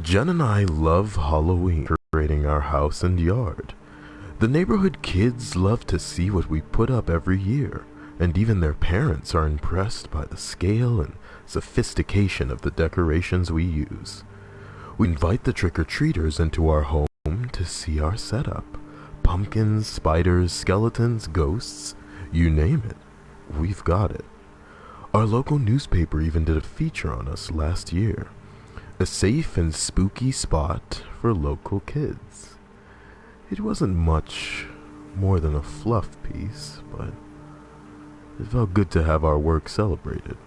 Jen and I love Halloween, decorating our house and yard. The neighborhood kids love to see what we put up every year, and even their parents are impressed by the scale and sophistication of the decorations we use. We invite the trick-or-treaters into our home to see our setup. Pumpkins, spiders, skeletons, ghosts, you name it, we've got it. Our local newspaper even did a feature on us last year. A safe and spooky spot for local kids. It wasn't much more than a fluff piece, but it felt good to have our work celebrated.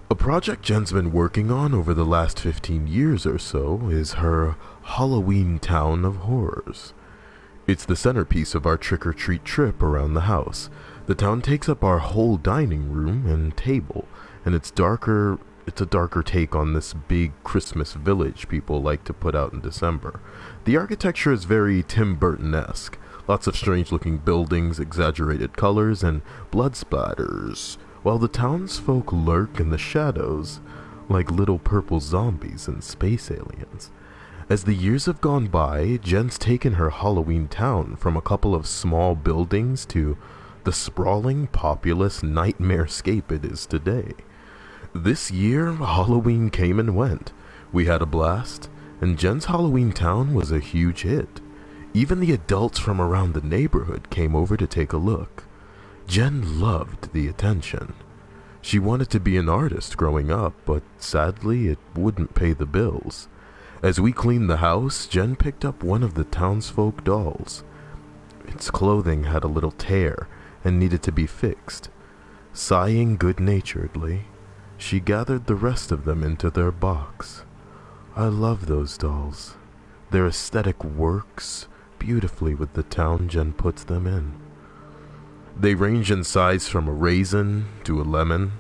A project Jen's been working on over the last 15 years or so is her Halloween Town of Horrors. It's the centerpiece of our trick-or-treat trip around the house. The town takes up our whole dining room and table, and it's a darker take on this big Christmas village people like to put out in December. The architecture is very Tim Burton-esque. Lots of strange-looking buildings, exaggerated colors, and blood splatters, while the townsfolk lurk in the shadows like little purple zombies and space aliens. As the years have gone by, Jen's taken her Halloween town from a couple of small buildings to the sprawling, populous nightmarescape it is today. This year, Halloween came and went. We had a blast, and Jen's Halloween town was a huge hit. Even the adults from around the neighborhood came over to take a look. Jen loved the attention. She wanted to be an artist growing up, but sadly it wouldn't pay the bills. As we cleaned the house, Jen picked up one of the townsfolk dolls. Its clothing had a little tear and needed to be fixed. Sighing good-naturedly, she gathered the rest of them into their box. I love those dolls. Their aesthetic works beautifully with the town Jen puts them in. They range in size from a raisin to a lemon.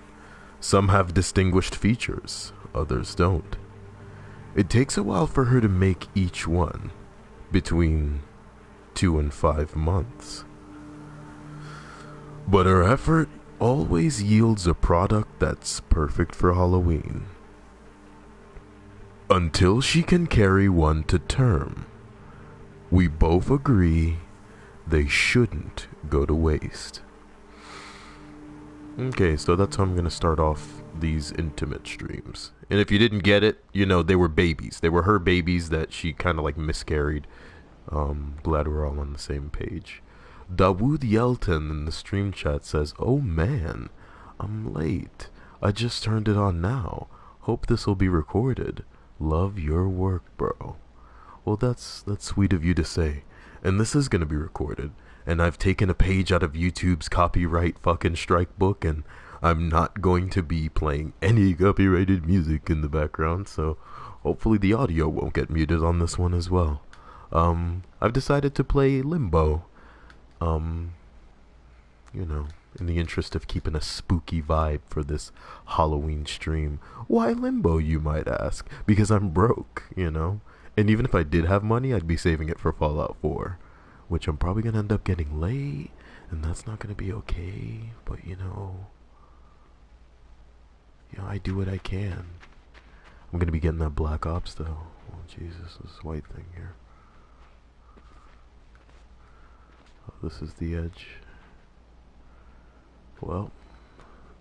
Some have distinguished features, others don't. It takes a while for her to make each one, between 2 and 5 months. But her effort always yields a product that's perfect for Halloween. Until she can carry one to term, we both agree they shouldn't go to waste. Okay, so that's how I'm gonna start off these intimate streams. And if you didn't get it, you know, they were babies. They were her babies that she kind of like miscarried. Glad we're all on the same page. Dawood Yelton in the stream chat says, "Oh man, I'm late. I just turned it on now. Hope this will be recorded. Love your work, bro." Well, that's sweet of you to say. And this is gonna be recorded. And I've taken a page out of YouTube's copyright fucking strike book, and I'm not going to be playing any copyrighted music in the background, so hopefully the audio won't get muted on this one as well. I've decided to play Limbo. You know, in the interest of keeping a spooky vibe for this Halloween stream. Why Limbo, you might ask? Because I'm broke, you know? And even if I did have money, I'd be saving it for Fallout 4. Which I'm probably gonna end up getting late, and that's not gonna be okay, but you know, I do what I can. I'm gonna be getting that Black Ops though. Oh Jesus, this white thing here. Oh, this is the edge. Well,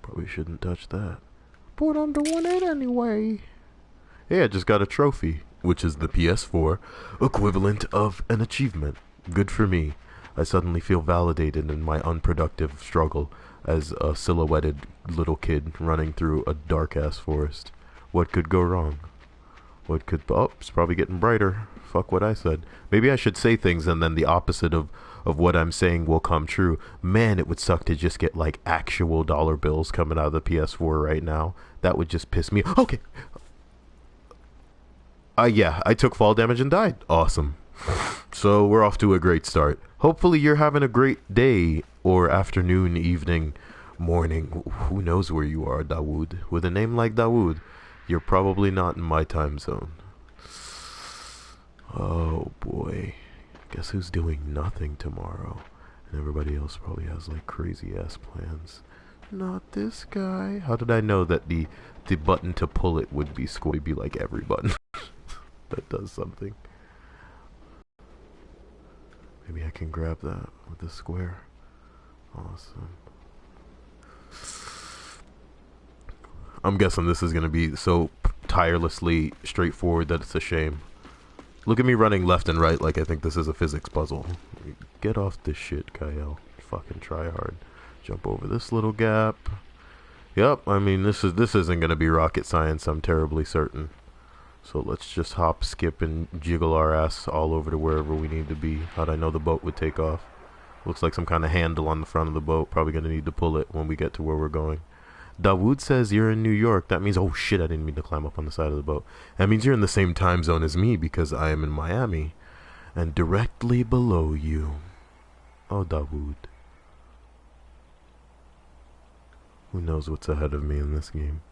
probably shouldn't touch that. But I'm doing it anyway. Yeah, I just got a trophy, which is the PS4 equivalent of an achievement. Good for me. I suddenly feel validated in my unproductive struggle as a silhouetted little kid running through a dark-ass forest. What could go wrong? Oh, it's probably getting brighter. Fuck what I said. Maybe I should say things and then the opposite of what I'm saying will come true. Man, it would suck to just get like actual dollar bills coming out of the PS4 right now. That would just piss me. Okay. Yeah, I took fall damage and died. Awesome. So we're off to a great start. Hopefully you're having a great day or afternoon, evening, morning. Who knows where you are, Dawood? With a name like Dawood, you're probably not in my time zone. Oh boy. Guess who's doing nothing tomorrow? And everybody else probably has like crazy ass plans. Not this guy. How did I know that the button to pull it would be like every button? That does something. Maybe I can grab that with the square. Awesome. I'm guessing this is gonna be so tirelessly straightforward that it's a shame. Look at me running left and right like I think this is a physics puzzle. Get off this shit, Cyael. Fucking try hard. Jump over this little gap. Yep, I mean this isn't gonna be rocket science, I'm terribly certain. So let's just hop, skip, and jiggle our ass all over to wherever we need to be. How'd I know the boat would take off? Looks like some kind of handle on the front of the boat. Probably gonna need to pull it when we get to where we're going. Dawood says you're in New York. That means, oh shit, I didn't mean to climb up on the side of the boat. That means you're in the same time zone as me because I am in Miami. And directly below you. Oh, Dawood. Who knows what's ahead of me in this game.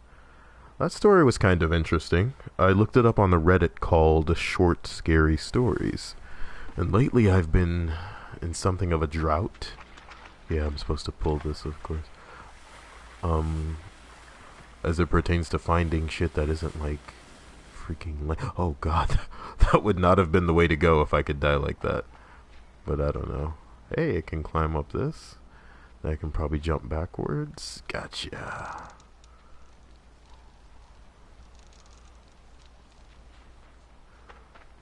That story was kind of interesting. I looked it up on the Reddit called Short Scary Stories. And lately I've been in something of a drought. Yeah, I'm supposed to pull this, of course. As it pertains to finding shit that isn't like freaking oh god, that would not have been the way to go if I could die like that. But I don't know. Hey, I can climb up this. I can probably jump backwards. Gotcha.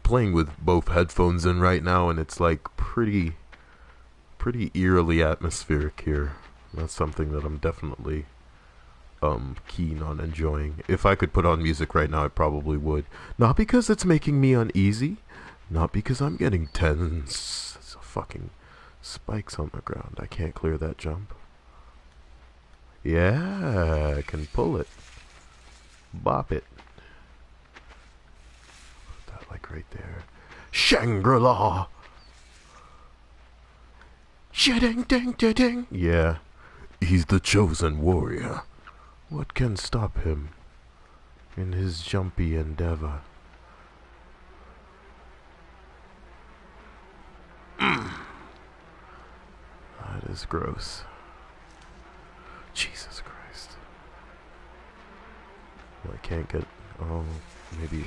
Playing with both headphones in right now, and it's like pretty eerily atmospheric here. That's something that I'm definitely keen on enjoying. If I could put on music right now, I probably would. Not because it's making me uneasy, not because I'm getting tense. There's fucking spikes on the ground. I can't clear that jump. Yeah, I can pull it. Bop it. Put that like right there. Shangri-La! Shading-ding-ding-ding! Yeah. He's the chosen warrior. What can stop him in his jumpy endeavor? That is gross. Jesus Christ. Well, I can't get... Oh, maybe...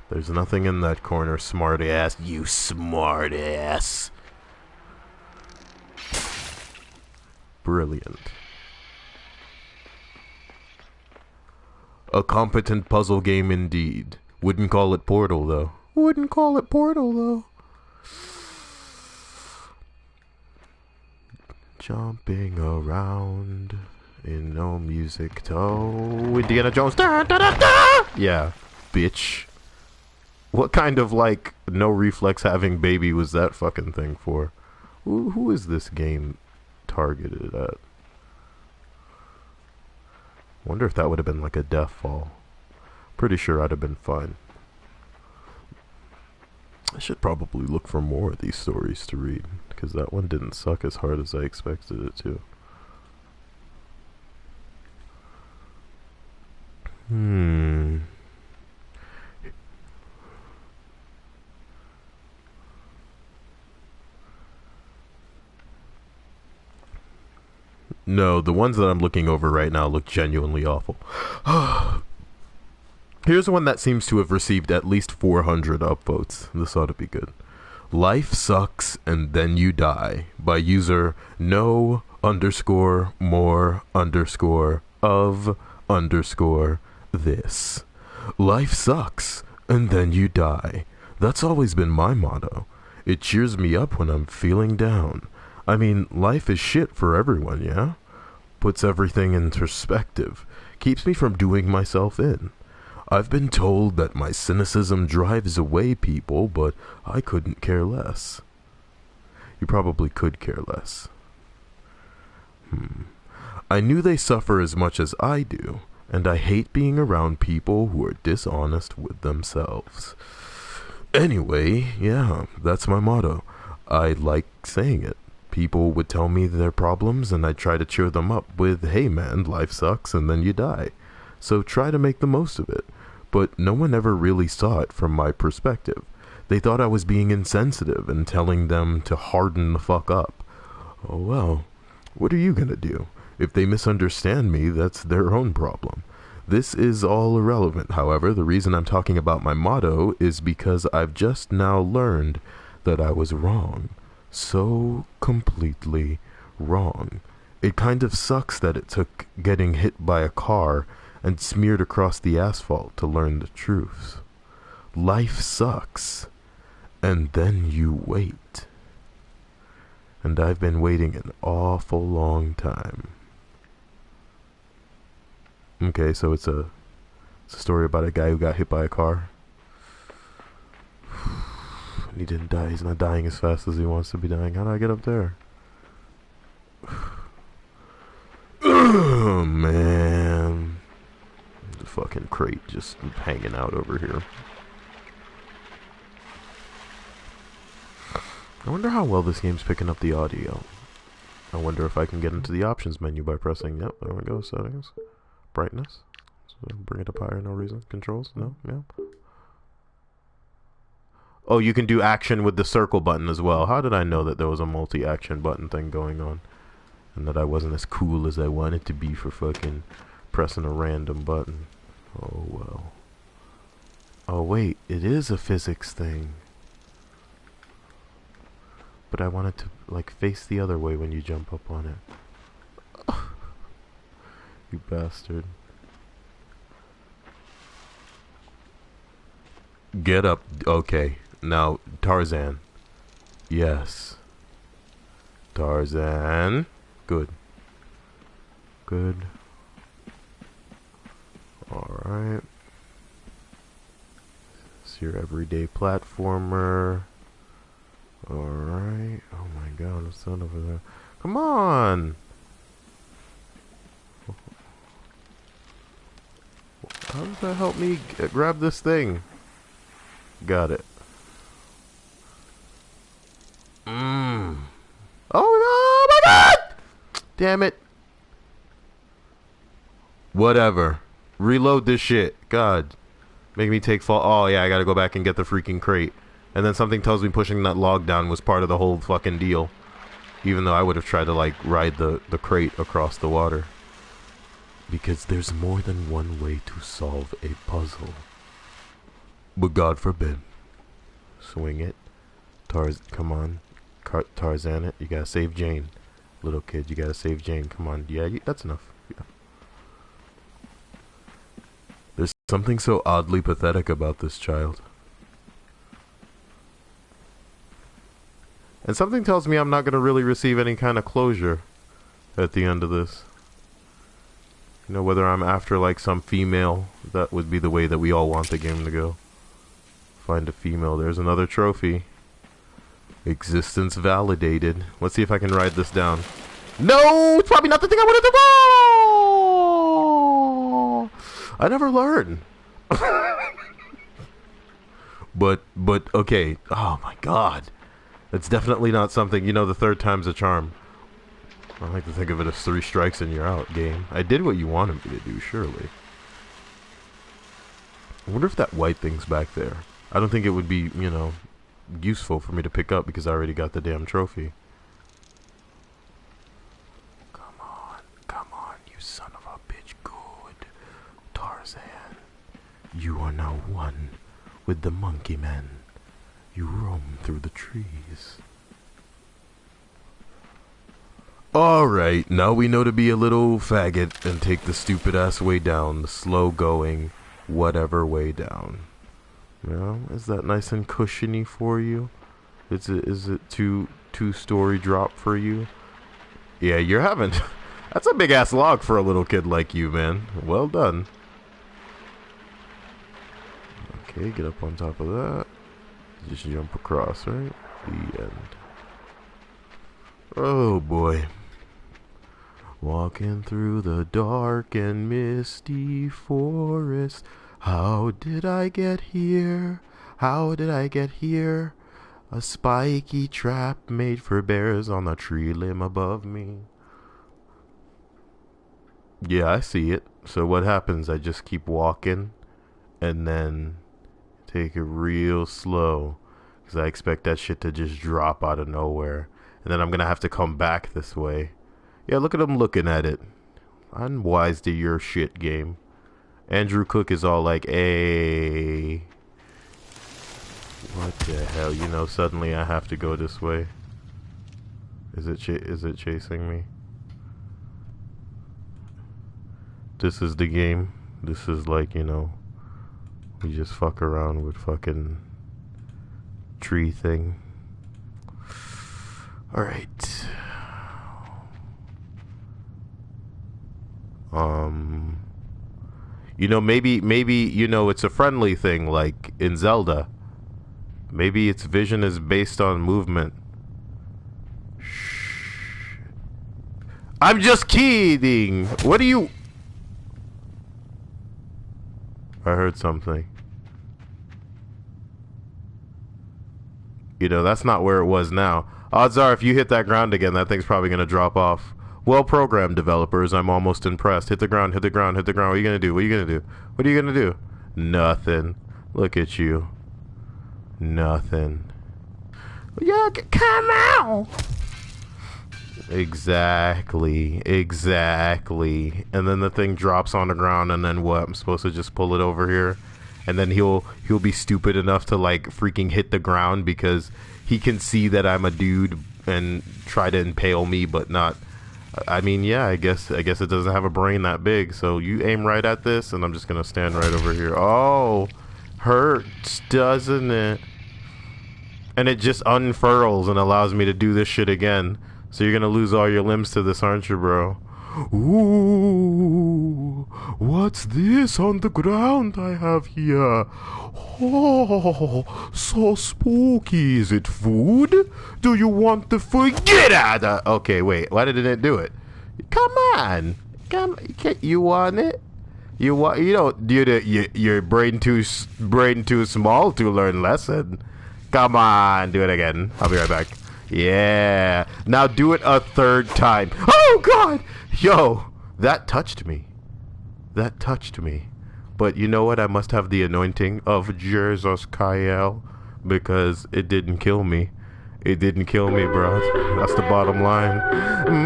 There's nothing in that corner, smart ass. You smart ass. Brilliant. A competent puzzle game indeed. Wouldn't call it Portal, though. Wouldn't call it Portal, though. Jumping around in no music. Oh, Indiana Jones. Da, da, da, da! Yeah, bitch. What kind of, like, no reflex having baby was that fucking thing for? Who is this game targeted at? Wonder if that would have been like a death fall. Pretty sure I'd have been fine. I should probably look for more of these stories to read, because that one didn't suck as hard as I expected it to. No, the ones that I'm looking over right now look genuinely awful. Here's one that seems to have received at least 400 upvotes. This ought to be good. Life Sucks and Then You Die by user no underscore more underscore of underscore this. Life sucks and then you die. That's always been my motto. It cheers me up when I'm feeling down. I mean, life is shit for everyone, yeah? Puts everything in perspective. Keeps me from doing myself in. I've been told that my cynicism drives away people, but I couldn't care less. You probably could care less. I knew they suffer as much as I do, and I hate being around people who are dishonest with themselves. Anyway, yeah, that's my motto. I like saying it. People would tell me their problems, and I'd try to cheer them up with, hey man, life sucks and then you die. So try to make the most of it. But no one ever really saw it from my perspective. They thought I was being insensitive and telling them to harden the fuck up. Oh well, what are you gonna do? If they misunderstand me, that's their own problem. This is all irrelevant, however. The reason I'm talking about my motto is because I've just now learned that I was wrong. So completely wrong. It kind of sucks that it took getting hit by a car and smeared across the asphalt to learn the truth. Life sucks. And then you wait. And I've been waiting an awful long time. Okay, so it's a story about a guy who got hit by a car. And he didn't die. He's not dying as fast as he wants to be dying. How do I get up there? Oh, man. The fucking crate just hanging out over here. I wonder how well this game's picking up the audio. I wonder if I can get into the options menu by pressing, yep, there we go, settings. Brightness. So bring it up higher, no reason. Controls, no, yeah. Oh, you can do action with the circle button as well. How did I know that there was a multi-action button thing going on? And that I wasn't as cool as I wanted to be for fucking pressing a random button. Oh, well. Oh, wait, it is a physics thing. But I want it to, like, face the other way when you jump up on it. You bastard. Get up. Okay. Now, Tarzan. Yes. Tarzan. Good. Good. Alright. It's your everyday platformer. Alright. Oh my god, what's that over there? Come on! How does that help me grab this thing? Got it. Oh my god! Damn it. Whatever. Reload this shit. God. Make me take fall. Oh yeah, I gotta go back and get the freaking crate. And then something tells me pushing that log down was part of the whole fucking deal. Even though I would have tried to, like, ride the crate across the water. Because there's more than one way to solve a puzzle. But God forbid. Swing it. Come on. Tarzan it. You gotta save Jane. Little kid, you gotta save Jane. Come on. Yeah, that's enough. Yeah. There's something so oddly pathetic about this child. And something tells me I'm not going to really receive any kind of closure at the end of this. You know, whether I'm after, like, some female, that would be the way that we all want the game to go. Find a female. There's another trophy. Existence validated. Let's see if I can ride this down. No! It's probably not the thing I wanted to do! I never learn. But, okay. Oh my god. It's definitely not something, you know, the third time's a charm. I like to think of it as 3 strikes and you're out, game. I did what you wanted me to do, surely. I wonder if that white thing's back there. I don't think it would be, you know, useful for me to pick up because I already got the damn trophy. Come on, you son of a bitch. Good. Tarzan. You are now one with the monkey men. You roam through the trees. Alright, now we know to be a little faggot and take the stupid ass way down, the slow going, whatever way down. Well, is that nice and cushiony for you? Is it two-story drop for you? Yeah, you're having... That's a big ass log for a little kid like you, man. Well done. Okay, get up on top of that. Just jump across, right? The end. Oh boy. Walking through the dark and misty forest. How did I get here? How did I get here? A spiky trap made for bears on the tree limb above me. Yeah, I see it. So what happens? I just keep walking and then take it real slow, because I expect that shit to just drop out of nowhere. And then I'm going to have to come back this way. Yeah, look at him looking at it. I'm wise to your shit game. Andrew Cook is all like, "Hey, what the hell?" You know, suddenly I have to go this way. Is it chasing me? This is the game. This is like, you know, we just fuck around with fucking tree thing. All right. You know, maybe, you know, it's a friendly thing like in Zelda. Maybe its vision is based on movement. Shh. I'm just kidding. What are you... I heard something. You know, that's not where it was now. Odds are if you hit that ground again, that thing's probably going to drop off. Well programmed, developers. I'm almost impressed. Hit the ground, hit the ground, hit the ground. What are you going to do? What are you going to do? What are you going to do? Nothing. Look at you. Nothing. Yeah, come out. Exactly. Exactly. And then the thing drops on the ground, and then what? I'm supposed to just pull it over here? And then he'll be stupid enough to like freaking hit the ground because he can see that I'm a dude and try to impale me, but not... I mean, yeah, I guess it doesn't have a brain that big. So you aim right at this, and I'm just gonna stand right over here. Oh, hurts, doesn't it? And it just unfurls and allows me to do this shit again. So you're gonna lose all your limbs to this, aren't you, bro? Ooh, what's this on the ground I have here? Oh, so spooky. Is it food? Do you want the food? Get out of... Okay, wait. Why didn't it do it? Come on. Come. You want it? You want... You don't... Your brain too small to learn lesson. Come on. Do it again. I'll be right back. Yeah. Now do it a third time. Oh, God. Yo, that touched me. That touched me. But you know what? I must have the anointing of Jesus Cyael because it didn't kill me. It didn't kill me, bro. That's the bottom line.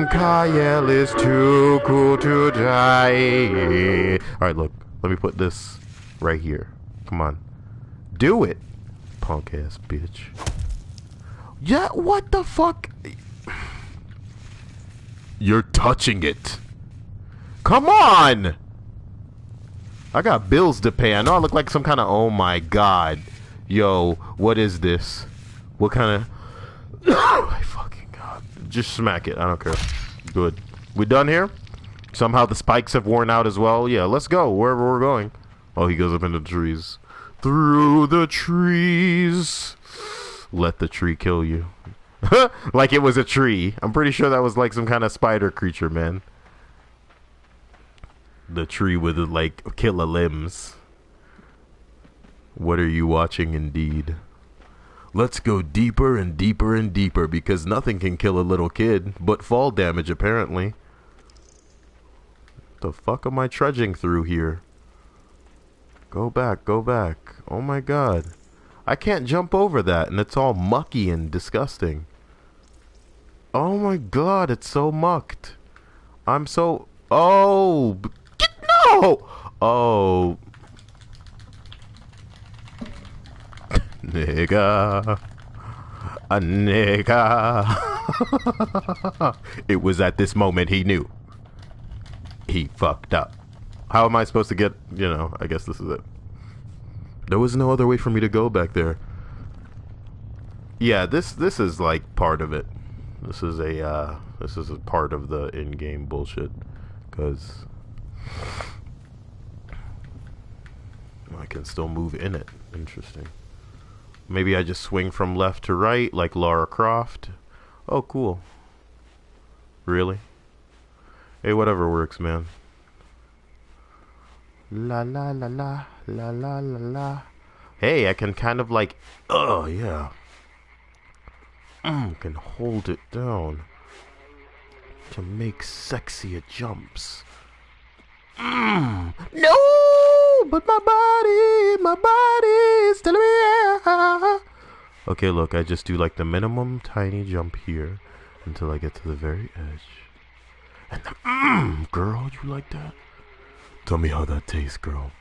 Cyael is too cool to die. All right, look. Let me put this right here. Come on. Do it. Punk ass bitch. Yeah, what the fuck? You're touching it. Come on! I got bills to pay. I know I look like some kind of... Oh my god. Yo, what is this? What kind of... Oh my fucking god. Just smack it. I don't care. Good. We done here? Somehow the spikes have worn out as well. Yeah, let's go. Wherever we're going. Oh, he goes up into the trees. Through the trees. Let the tree kill you. Like it was a tree. I'm pretty sure that was like some kind of spider creature, man. The tree with like killer limbs. What are you watching indeed? Let's go deeper and deeper and deeper because nothing can kill a little kid but fall damage apparently. The fuck am I trudging through here? Go back, go back. Oh my god. I can't jump over that and it's all mucky and disgusting. Oh my god, it's so mucked. I'm so... Oh! No! Oh. Nigga. A nigga. It was at this moment he knew. He fucked up. How am I supposed to get... You know, I guess this is it. There was no other way for me to go back there. Yeah, this is like part of it. This is a part of the in-game bullshit. Because I can still move in it. Interesting. Maybe I just swing from left to right like Lara Croft. Oh, cool. Really? Hey, whatever works, man. La la la la la la la la. Hey, I can kind of like... Oh, yeah. Can hold it down to make sexier jumps. No, but my body is telling me yeah. Okay, look, I just do like the minimum tiny jump here until I get to the very edge. Oh, you like that? Tell me how that tastes, girl.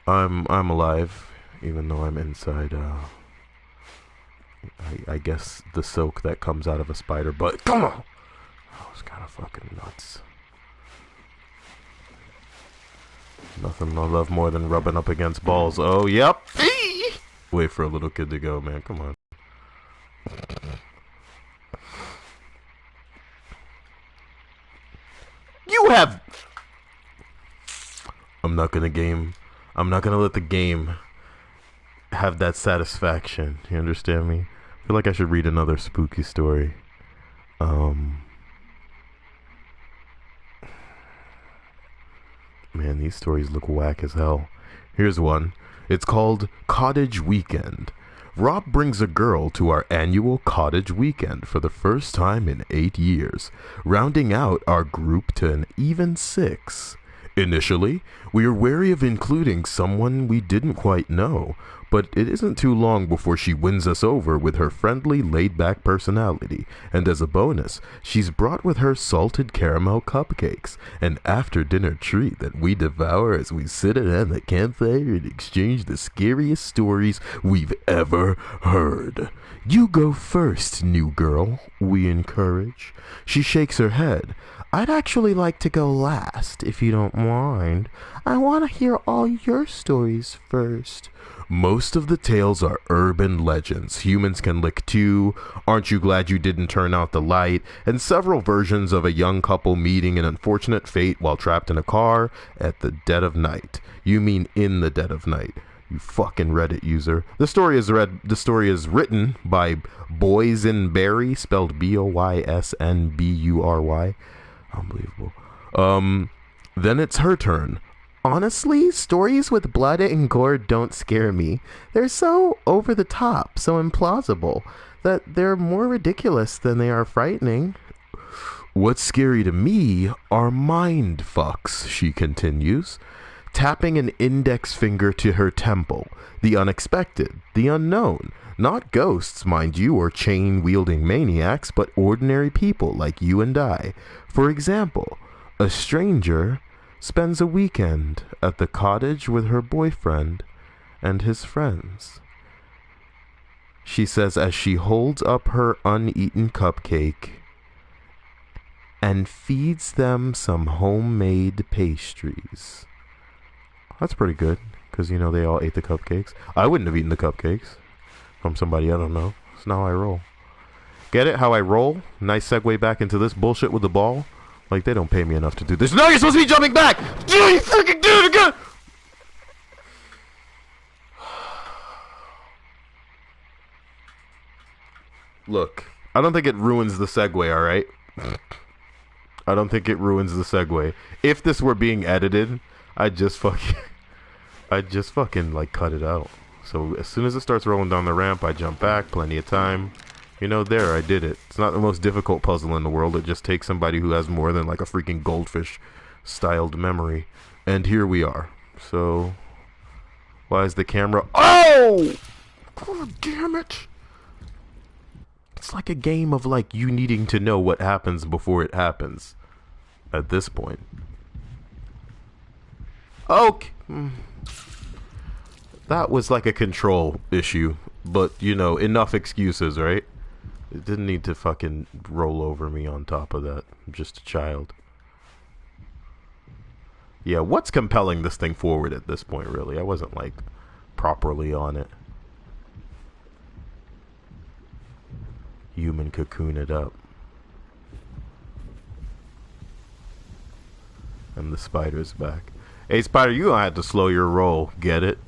I'm alive, even though I'm inside, I guess the silk that comes out of a spider, but come on! That was kind of fucking nuts. Nothing I love more than rubbing up against balls. Oh, yep. Wait for a little kid to go, man. Come on. You have... I'm not gonna let the game have that satisfaction. You understand me? I feel like I should read another spooky story. Man, these stories look whack as hell. Here's one. It's called Cottage Weekend. Rob brings a girl to our annual cottage weekend for the first time in 8 years, rounding out our group to an even 6. Initially, we are wary of including someone we didn't quite know, but it isn't too long before she wins us over with her friendly, laid-back personality, and as a bonus, she's brought with her salted caramel cupcakes, an after-dinner treat that we devour as we sit around the campfire and exchange the scariest stories we've ever heard. You go first, new girl, we encourage. She shakes her head. I'd actually like to go last, if you don't mind. I want to hear all your stories first. Most of the tales are urban legends. Humans can lick too. Aren't you glad you didn't turn out the light? And several versions of a young couple meeting an unfortunate fate while trapped in a car at the dead of night. You mean in the dead of night. You fucking Reddit user. The story is written by Boysenberry, spelled Boysnbury. Unbelievable. Then it's her turn. Honestly, stories with blood and gore don't scare me. They're so over the top, so implausible, that they're more ridiculous than they are frightening. What's scary to me are mind fucks, she continues, tapping an index finger to her temple. The unexpected, the unknown. Not ghosts, mind you, or chain-wielding maniacs, but ordinary people like you and I. For example, a stranger spends a weekend at the cottage with her boyfriend and his friends. She says as she holds up her uneaten cupcake and feeds them some homemade pastries. That's pretty good, because, you know, they all ate the cupcakes. I wouldn't have eaten the cupcakes from somebody I don't know. That's not how I roll. Get it? How I roll? Nice segue back into this bullshit with the ball. Like, they don't pay me enough to do this. No, you're supposed to be jumping back! You freaking do it again! Look, I don't think it ruins the segue, alright? I don't think it ruins the segue. If this were being edited, I'd just fucking, like, cut it out. So, as soon as it starts rolling down the ramp, I jump back, plenty of time. You know, there, I did it. It's not the most difficult puzzle in the world. It just takes somebody who has more than like a freaking goldfish-styled memory. And here we are. So, why is the camera... Oh! God damn it! It's like a game of like you needing to know what happens before it happens. At this point. Okay. That was like a control issue. But, you know, enough excuses, right? It didn't need to fucking roll over me on top of that. I'm just a child. Yeah, what's compelling this thing forward at this point, really? I wasn't, like, properly on it. Human cocoon it up. And the spider's back. Hey, Spider, you gonna have to slow your roll. Get it?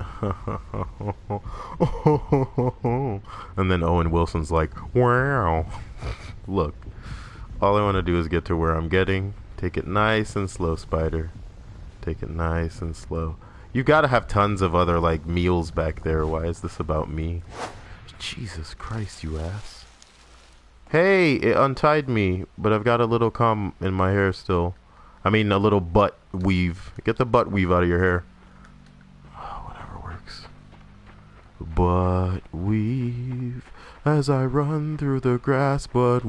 And then Owen Wilson's like, wow. Look, all I want to do is get to where I'm getting. Take it nice and slow, Spider. Take it nice and slow. You gotta have tons of other, like, meals back there. Why is this about me? Jesus Christ, you ass. Hey, it untied me, but I've got a little cum in my hair still. I mean, a little butt weave. Get the butt weave out of your hair. Oh, whatever works. Butt weave as I run through the grass, but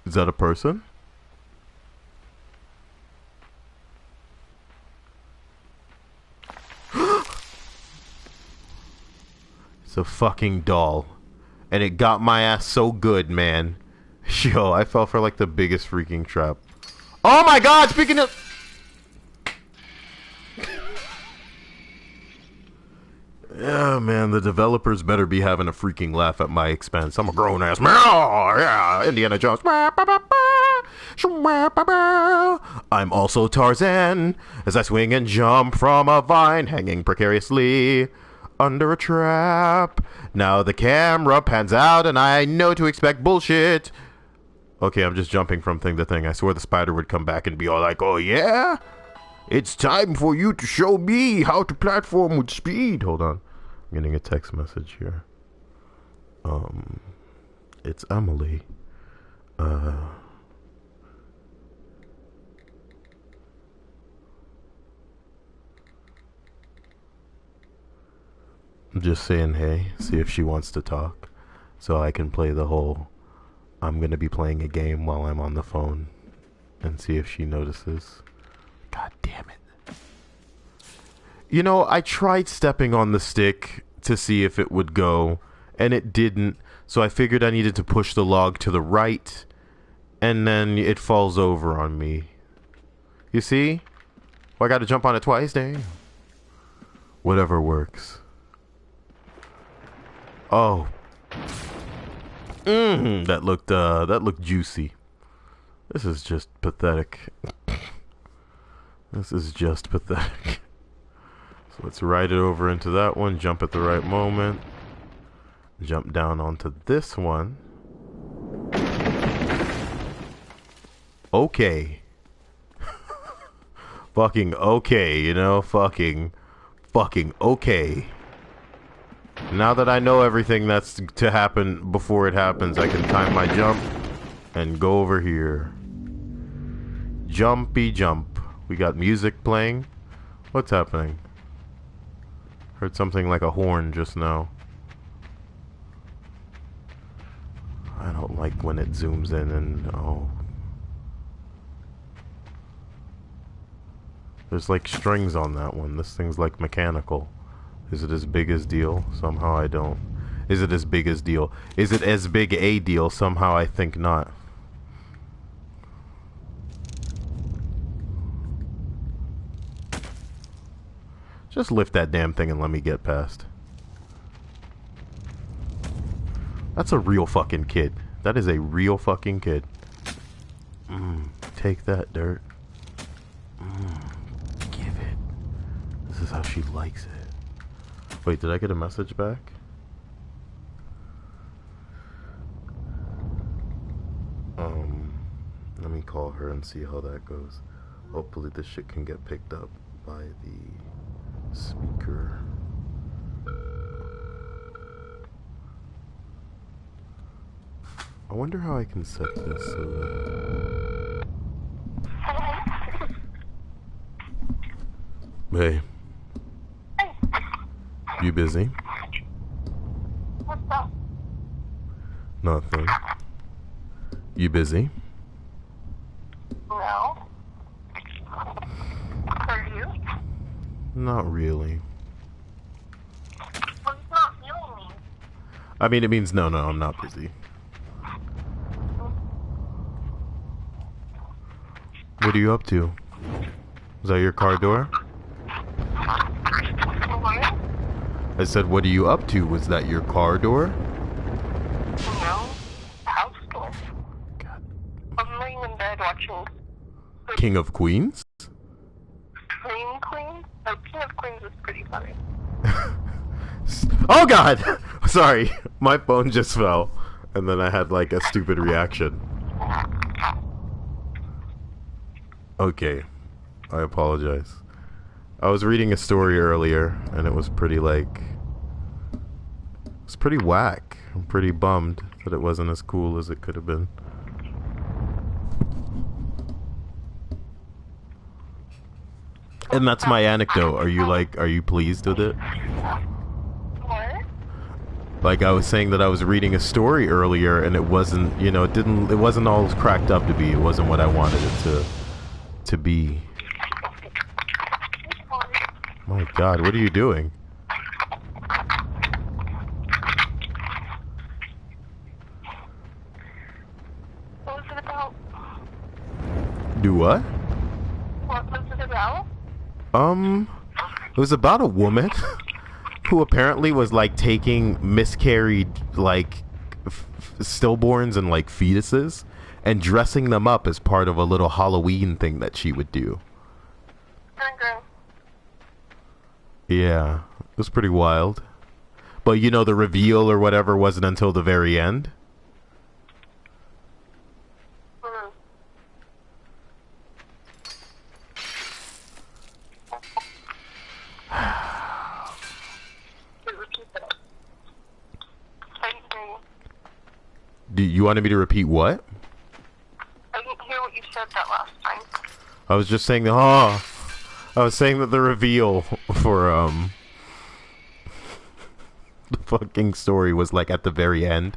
Is that a person? It's a fucking doll. And it got my ass so good, man. Yo, I fell for like the biggest freaking trap. Oh my god, speaking of... Yeah, man, the developers better be having a freaking laugh at my expense. I'm a grown-ass man. Oh, yeah, Indiana Jones. I'm also Tarzan, as I swing and jump from a vine, hanging precariously under a trap. Now the camera pans out, and I know to expect bullshit. Okay, I'm just jumping from thing to thing. I swear the spider would come back and be all like, oh yeah? It's time for you to show me how to platform with speed. Hold on. I'm getting a text message here. It's Emily. I'm just saying hey, see if she wants to talk. So I can play the whole, I'm gonna be playing a game while I'm on the phone. And see if she notices. God damn it. You know, I tried stepping on the stick to see if it would go, and it didn't, so I figured I needed to push the log to the right, and then it falls over on me. You see? Well, I gotta jump on it twice, dang. Whatever works. Oh. That looked juicy. This is just pathetic. This is just pathetic. So let's ride it over into that one, jump at the right moment. Jump down onto this one. Okay. Fucking okay, you know? Fucking okay. Now that I know everything that's to happen before it happens, I can time my jump and go over here. Jumpy jump. We got music playing. What's happening? Heard something like a horn just now. I don't like when it zooms in and oh. There's like strings on that one. This thing's like mechanical. Is it as big as deal? Somehow I don't. Is it as big as deal? Is it as big a deal? Somehow I think not. Just lift that damn thing and let me get past. That's a real fucking kid. That is a real fucking kid. Take that, dirt. Give it. This is how she likes it. Wait, did I get a message back? Let me call her and see how that goes. Hopefully this shit can get picked up by the speaker. I wonder how I can set this so that... Hey. You busy? What's up? Nothing. You busy? No. Are you? Not really. Well, it's not feeling me. I mean, it means no, I'm not busy. What are you up to? Is that your car door? What? I said, what are you up to? Was that your car door? No. House door. God. I'm laying in bed watching King of Queens? Queen? Like, King of Queens is pretty funny. Oh god! Sorry, my phone just fell. And then I had like a stupid reaction. Okay, I apologize. I was reading a story earlier, and it was pretty like... It's pretty whack. I'm pretty bummed that it wasn't as cool as it could have been. And that's my anecdote. Are you pleased with it? What? Like I was saying that I was reading a story earlier, and it wasn't, it wasn't all cracked up to be. It wasn't what I wanted it to be. My God, what are you doing? What was it about? Do what? What was it about? It was about a woman who apparently was like taking miscarried like stillborns and like fetuses and dressing them up as part of a little Halloween thing that she would do. Okay. Yeah, it was pretty wild. But the reveal or whatever wasn't until the very end. Do you wanted me to repeat what? I didn't hear what you said that last time. I was just saying I was saying that the reveal for the fucking story was like at the very end,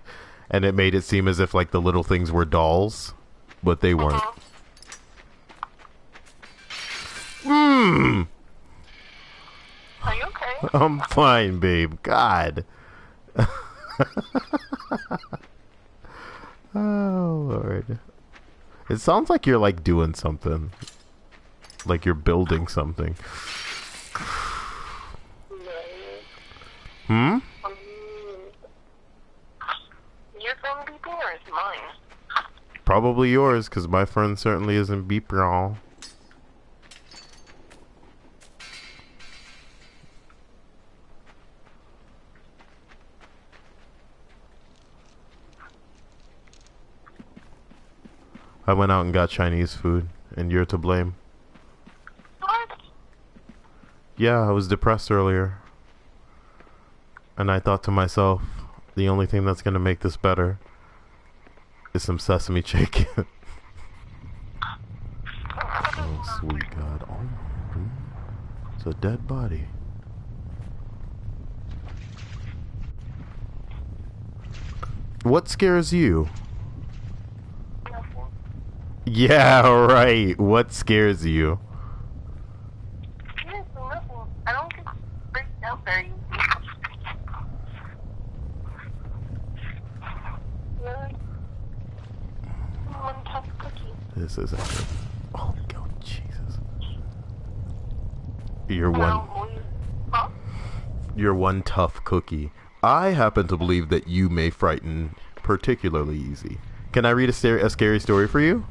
and it made it seem as if like the little things were dolls, but they weren't. Are you okay? I'm fine, babe. God. Oh, Lord. It sounds like you're, like, doing something. Like you're building something. Hmm? Your phone beeping or is mine? Probably yours, because my phone certainly isn't beeping all. I went out and got Chinese food, and you're to blame. What? Yeah, I was depressed earlier. And I thought to myself, the only thing that's going to make this better is some sesame chicken. Oh, sweet God. Oh, it's a dead body. What scares you? Nothing. Yeah, right. What scares you? Seriously, nothing. I don't get freaked out very easy. Really? One tough cookie. This isn't good. Oh, God, Jesus. You're one. Huh? You're one tough cookie. I happen to believe that you may frighten particularly easy. Can I read a scary story for you?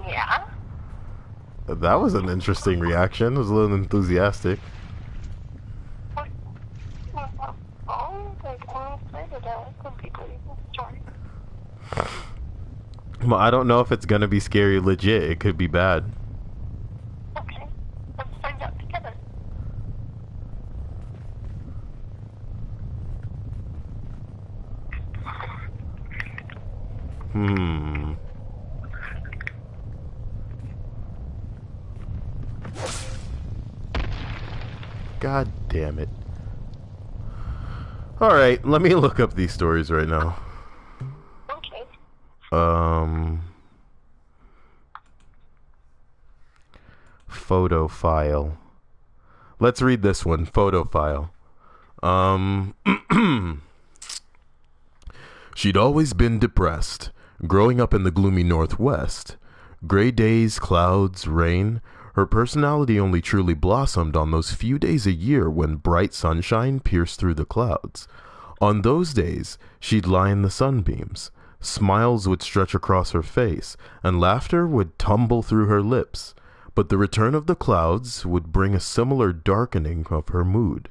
Yeah. That was an interesting reaction. It was a little enthusiastic. Oh, like, I'm excited. I like when people read this story. Well, I don't know if it's gonna be scary legit. It could be bad. Okay. Let's find out together. God damn it. Alright, let me look up these stories right now. Okay. Photo file. Let's read this one. Photo file. She'd always been depressed, growing up in the gloomy Northwest. Gray days, clouds, rain. Her personality only truly blossomed on those few days a year when bright sunshine pierced through the clouds. On those days, she'd lie in the sunbeams. Smiles would stretch across her face, and laughter would tumble through her lips. But the return of the clouds would bring a similar darkening of her mood.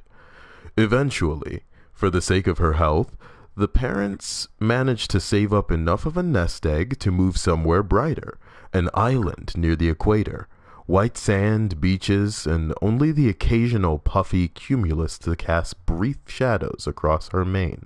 Eventually, for the sake of her health, the parents managed to save up enough of a nest egg to move somewhere brighter, an island near the equator. White sand, beaches, and only the occasional puffy cumulus to cast brief shadows across her mane.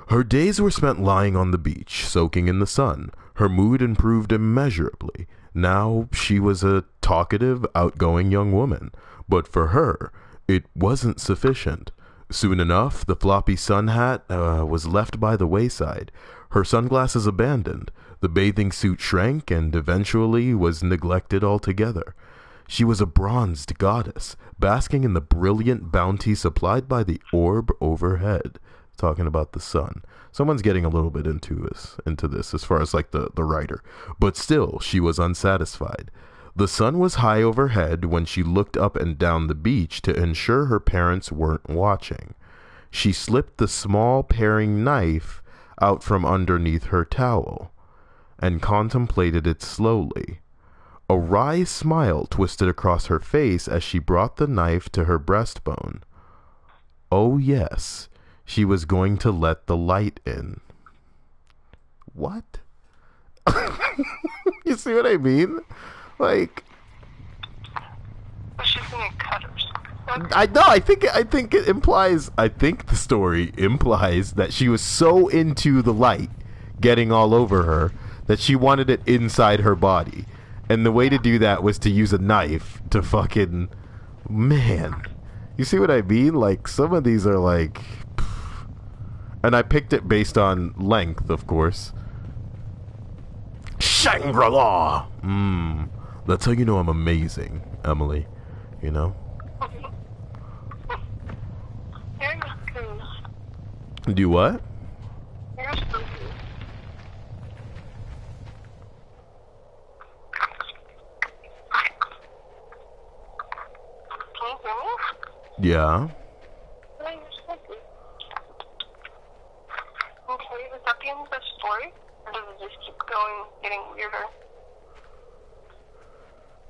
Her days were spent lying on the beach, soaking in the sun. Her mood improved immeasurably. Now she was a talkative, outgoing young woman. But for her, it wasn't sufficient. Soon enough, the floppy sun hat was left by the wayside, her sunglasses abandoned, the bathing suit shrank and eventually was neglected altogether. She was a bronzed goddess, basking in the brilliant bounty supplied by the orb overhead. Talking about the sun. Someone's getting a little bit into this as far as like the writer. But still, she was unsatisfied. The sun was high overhead when she looked up and down the beach to ensure her parents weren't watching. She slipped the small paring knife out from underneath her towel and contemplated it slowly. A wry smile twisted across her face as she brought the knife to her breastbone. Oh yes, she was going to let the light in. What? You see what I mean? Like, she's gonna cut herself. I know. I think it implies. I think the story implies that she was so into the light getting all over her that she wanted it inside her body, and the way to do that was to use a knife to fucking. Man, you see what I mean? Like, some of these are like, and I picked it based on length, of course. Shangri-La. That's how you know I'm amazing, Emily. You know? Do what? Yeah. Okay, is that the end of the story? Or does it just keep going, getting weirder?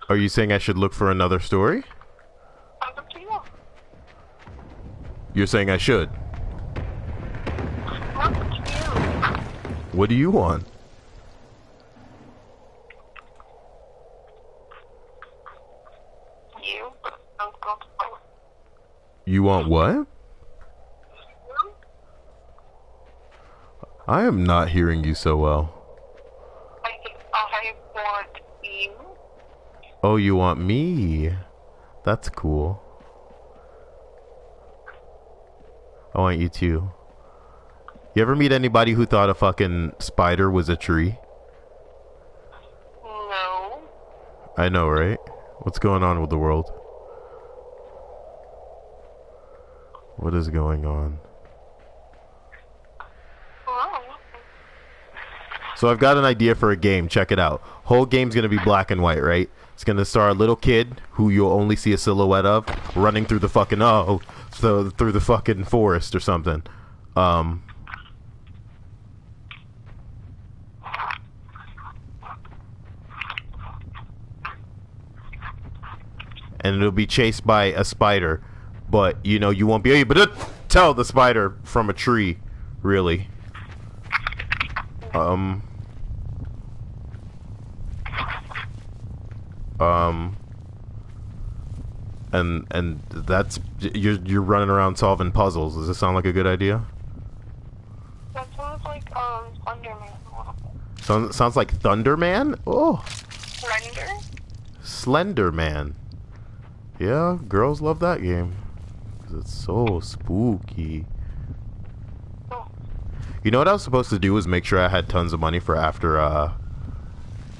Are you saying I should look for another story? That's up to you. You're saying I should? That's up to you. What do you want? You, but I'm going to play. You want what? I am not hearing you so well. I want you. Oh, you want me? That's cool. I want you too. You ever meet anybody who thought a fucking spider was a tree? No. I know, right? What's going on with the world? What is going on? So I've got an idea for a game. Check it out. Whole game's going to be black and white, right? It's going to star a little kid who you'll only see a silhouette of running through the fucking through the fucking forest or something. And it'll be chased by a spider, but you know you won't be able to tell the spider from a tree, really. And that's you're running around solving puzzles. Does this sound like a good idea? That sounds like Slenderman. Sounds like Thunderman? Oh. Slender? Slenderman. Yeah, girls love that game. 'Cause it's so spooky. Oh. You know what I was supposed to do was make sure I had tons of money for after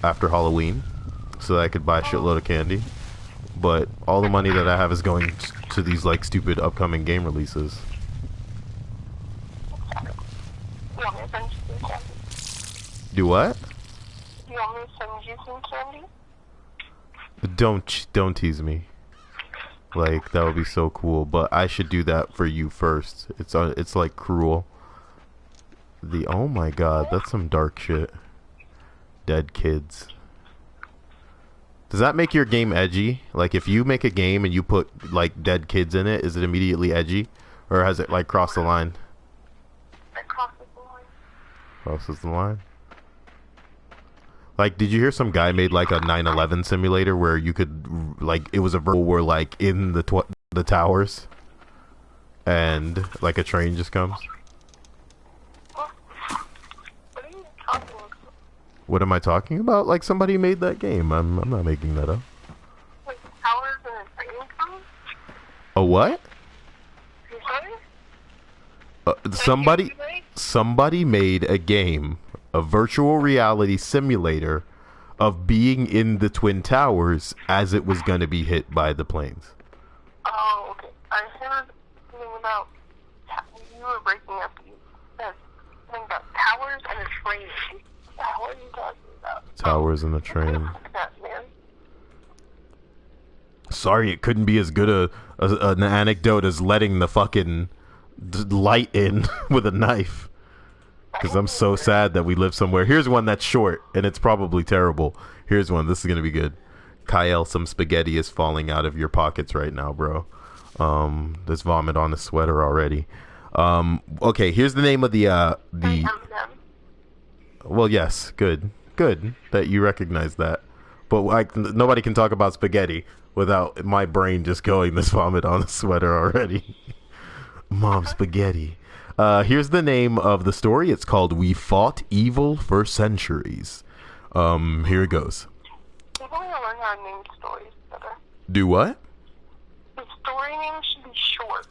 Halloween, so that I could buy a shitload of candy. But all the money that I have is going to these like stupid upcoming game releases. You want me to send you some candy? Do what? You want me to send you some candy? Don't tease me. Like, that would be so cool, but I should do that for you first. It's like cruel. Oh my god, that's some dark shit. Dead kids. Does that make your game edgy? Like, if you make a game and you put like dead kids in it, is it immediately edgy, or has it like crossed the line? It crosses the line. Crosses the line. Like, did you hear some guy made like a 9/11 simulator where you could like it was a virtual where like in the towers, and like a train just comes. What are you talking about? What am I talking about? Like, somebody made that game. I'm not making that up. Like towers and a train comes? A what? You sorry? somebody made a game, a virtual reality simulator of being in the Twin Towers as it was going to be hit by the planes. Oh, okay. I heard something about, you were breaking up, you said something about towers and a train. What are you talking about? Towers and a train. That, man. Sorry, it couldn't be as good an anecdote as letting the fucking light in with a knife. Because I'm so sad that we live somewhere. Here's one that's short, and it's probably terrible. Here's one. This is going to be good. Cyael, some spaghetti is falling out of your pockets right now, bro. There's vomit on the sweater already. Okay, here's the name of the... Well, yes, good. Good that you recognize that. But nobody can talk about spaghetti without my brain just going, there's vomit on the sweater already. Mom, spaghetti. Here's the name of the story. It's called We Fought Evil for Centuries. Here it goes. People need to learn how to name stories better. Do what? The story name should be short.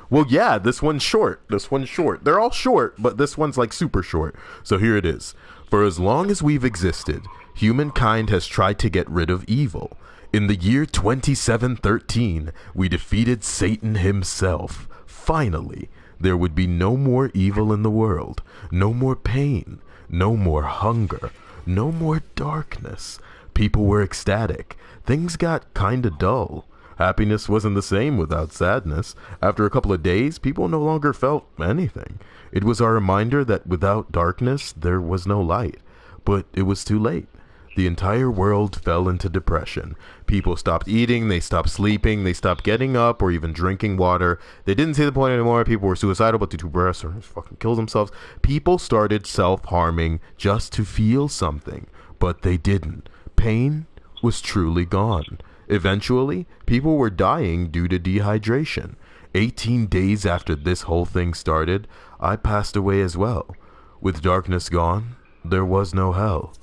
Well, yeah, this one's short. They're all short, but this one's like super short. So here it is. For as long as we've existed, humankind has tried to get rid of evil. In the year 2713, we defeated Satan himself. Finally, there would be no more evil in the world, no more pain, no more hunger, no more darkness. People were ecstatic. Things got kinda dull. Happiness wasn't the same without sadness. After a couple of days, people no longer felt anything. It was our reminder that without darkness, there was no light. But it was too late. The entire world fell into depression. People stopped eating, they stopped sleeping, they stopped getting up or even drinking water. They didn't see the point anymore. People were suicidal, but too depressed or fucking killed themselves. People started self-harming just to feel something, but they didn't. Pain was truly gone. Eventually, people were dying due to dehydration. 18 days after this whole thing started, I passed away as well. With darkness gone, there was no hell.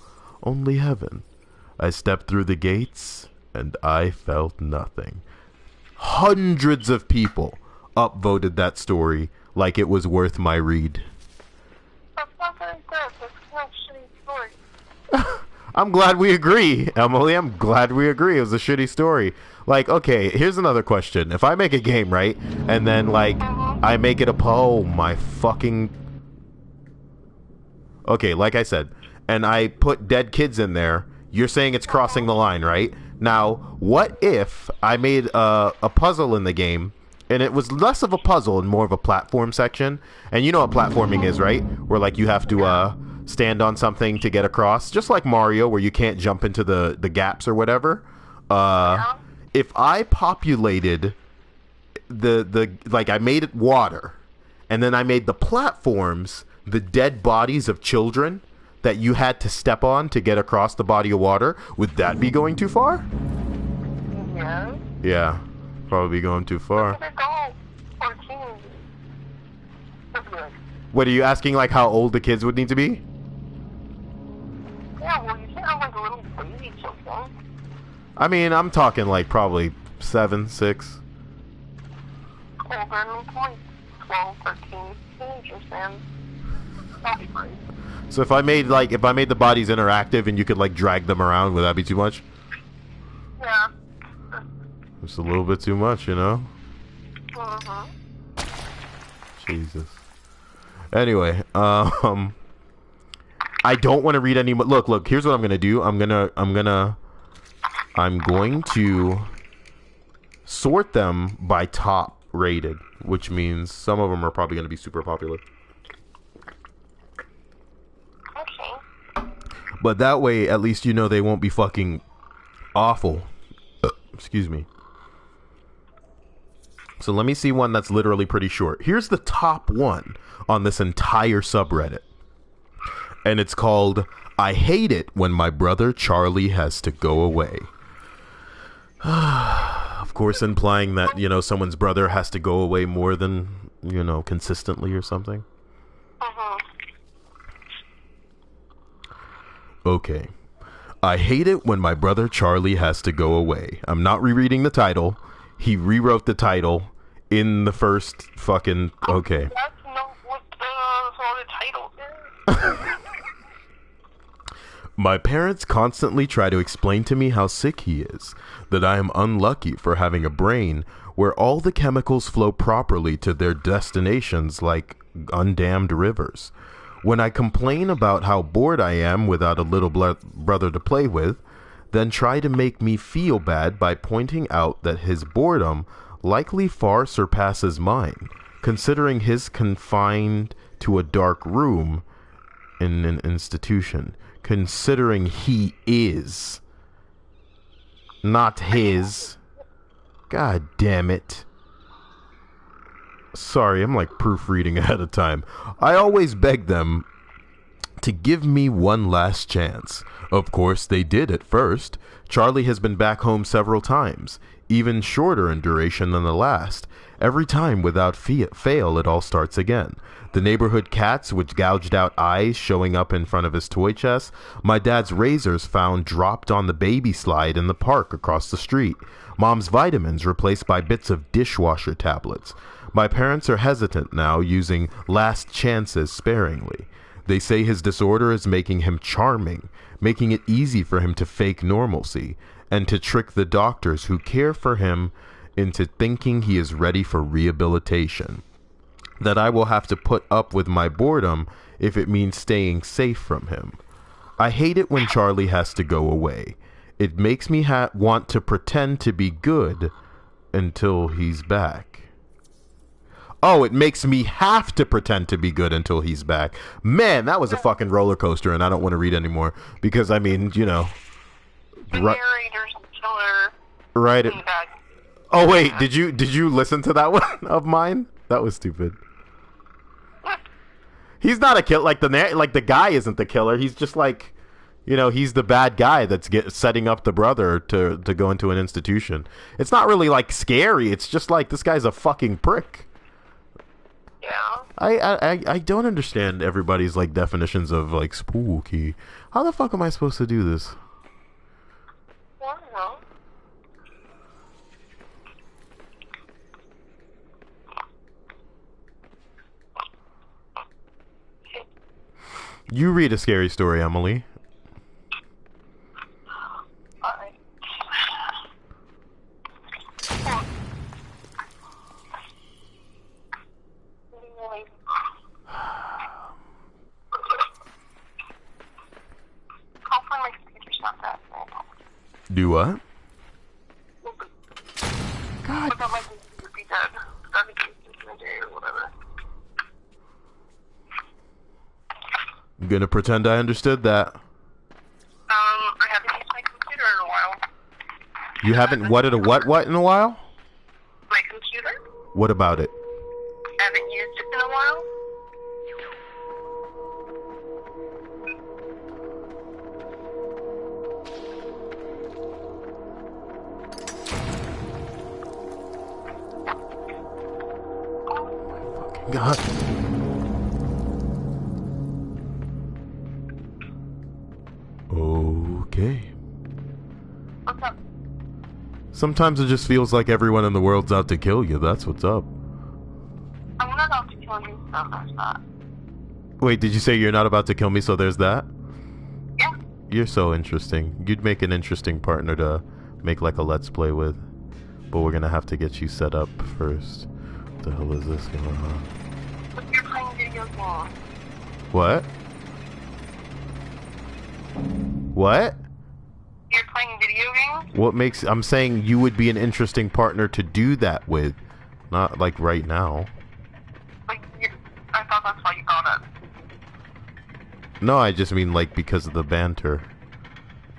Only heaven. I stepped through the gates, and I felt nothing. Hundreds of people upvoted that story like it was worth my read. That's not very good. That's not a shitty story. I'm glad we agree, Emily. I'm glad we agree. It was a shitty story. Like, okay, here's another question. If I make a game, right, and then, like, I make it my fucking... Okay, like I said... and I put dead kids in there, you're saying it's crossing the line, right? Now, what if I made a puzzle in the game, and it was less of a puzzle and more of a platform section? And you know what platforming is, right? Where, like, you have to stand on something to get across, just like Mario, where you can't jump into the gaps or whatever. If I populated like, I made it water, and then I made the platforms the dead bodies of children that you had to step on to get across the body of water, would that be going too far? Yeah. Yeah, probably going too far. What, are you asking, like, how old the kids would need to be? Yeah, well, you can't have, like, a little baby children. I mean, I'm talking, like, probably 7, 6. Older than, like, 12, 13 teenagers, man. That'd be great. So if I made the bodies interactive and you could, like, drag them around, would that be too much? Yeah. Just a little bit too much, you know? Jesus. Anyway, I don't want to read any more. Look, here's what I'm gonna do. I'm going to sort them by top rated, which means some of them are probably gonna be super popular. But that way, at least you know they won't be fucking awful. Excuse me. So let me see one that's literally pretty short. Here's the top one on this entire subreddit. And it's called, I Hate It When My Brother Charlie Has to Go Away. Of course, implying that, you know, someone's brother has to go away more than, you know, consistently or something. Okay. I hate it when my brother Charlie has to go away. I'm not rereading the title. He rewrote the title in the first fucking... Okay. That's not the title is. My parents constantly try to explain to me how sick he is, that I am unlucky for having a brain where all the chemicals flow properly to their destinations like undammed rivers. When I complain about how bored I am without a little brother to play with, then try to make me feel bad by pointing out that his boredom likely far surpasses mine, considering his confined to a dark room in an institution. Considering he is. Not his. God damn it. Sorry, I'm like proofreading ahead of time. I always beg them to give me one last chance. Of course, they did at first. Charlie has been back home several times, even shorter in duration than the last. Every time, without fail, it all starts again. The neighborhood cats with gouged out eyes showing up in front of his toy chest. My dad's razors found dropped on the baby slide in the park across the street. Mom's vitamins replaced by bits of dishwasher tablets. My parents are hesitant now, using last chances sparingly. They say his disorder is making him charming, making it easy for him to fake normalcy, and to trick the doctors who care for him into thinking he is ready for rehabilitation. That I will have to put up with my boredom if it means staying safe from him. I hate it when Charlie has to go away. It makes me want to pretend to be good until he's back. Oh, it makes me have to pretend to be good until he's back. Man, that was a fucking roller coaster, and I don't want to read anymore because, I mean, you know. The narrator's the killer. Right. Oh wait, did you listen to that one of mine? That was stupid. What? He's not a killer. Like the guy isn't the killer. He's just like, you know, he's the bad guy that's setting up the brother to go into an institution. It's not really like scary. It's just like this guy's a fucking prick. Yeah. I don't understand everybody's like definitions of like spooky. How the fuck am I supposed to do this? I don't know. You read a scary story, Emily. Alright. Hopefully my computer's not that old. Do what? God. I thought my computer would be dead. That'd be in a day or whatever. I'm gonna pretend I understood that. I haven't used my computer in a while. You haven't what in a while? My computer? What about it? I haven't used it in a while. God. Okay. What's up? Sometimes it just feels like everyone in the world's out to kill you. That's what's up. I'm not out to kill you, so there's that. Wait, did you say you're not about to kill me, so there's that? Yeah. You're so interesting. You'd make an interesting partner to make like a let's play with. But we're gonna have to get you set up first. What the hell is this going on? But you're playing video games. What? What? You're playing video games? What makes... I'm saying you would be an interesting partner to do that with. Not like right now. Like, I thought that's why you brought up. No, I just mean like because of the banter.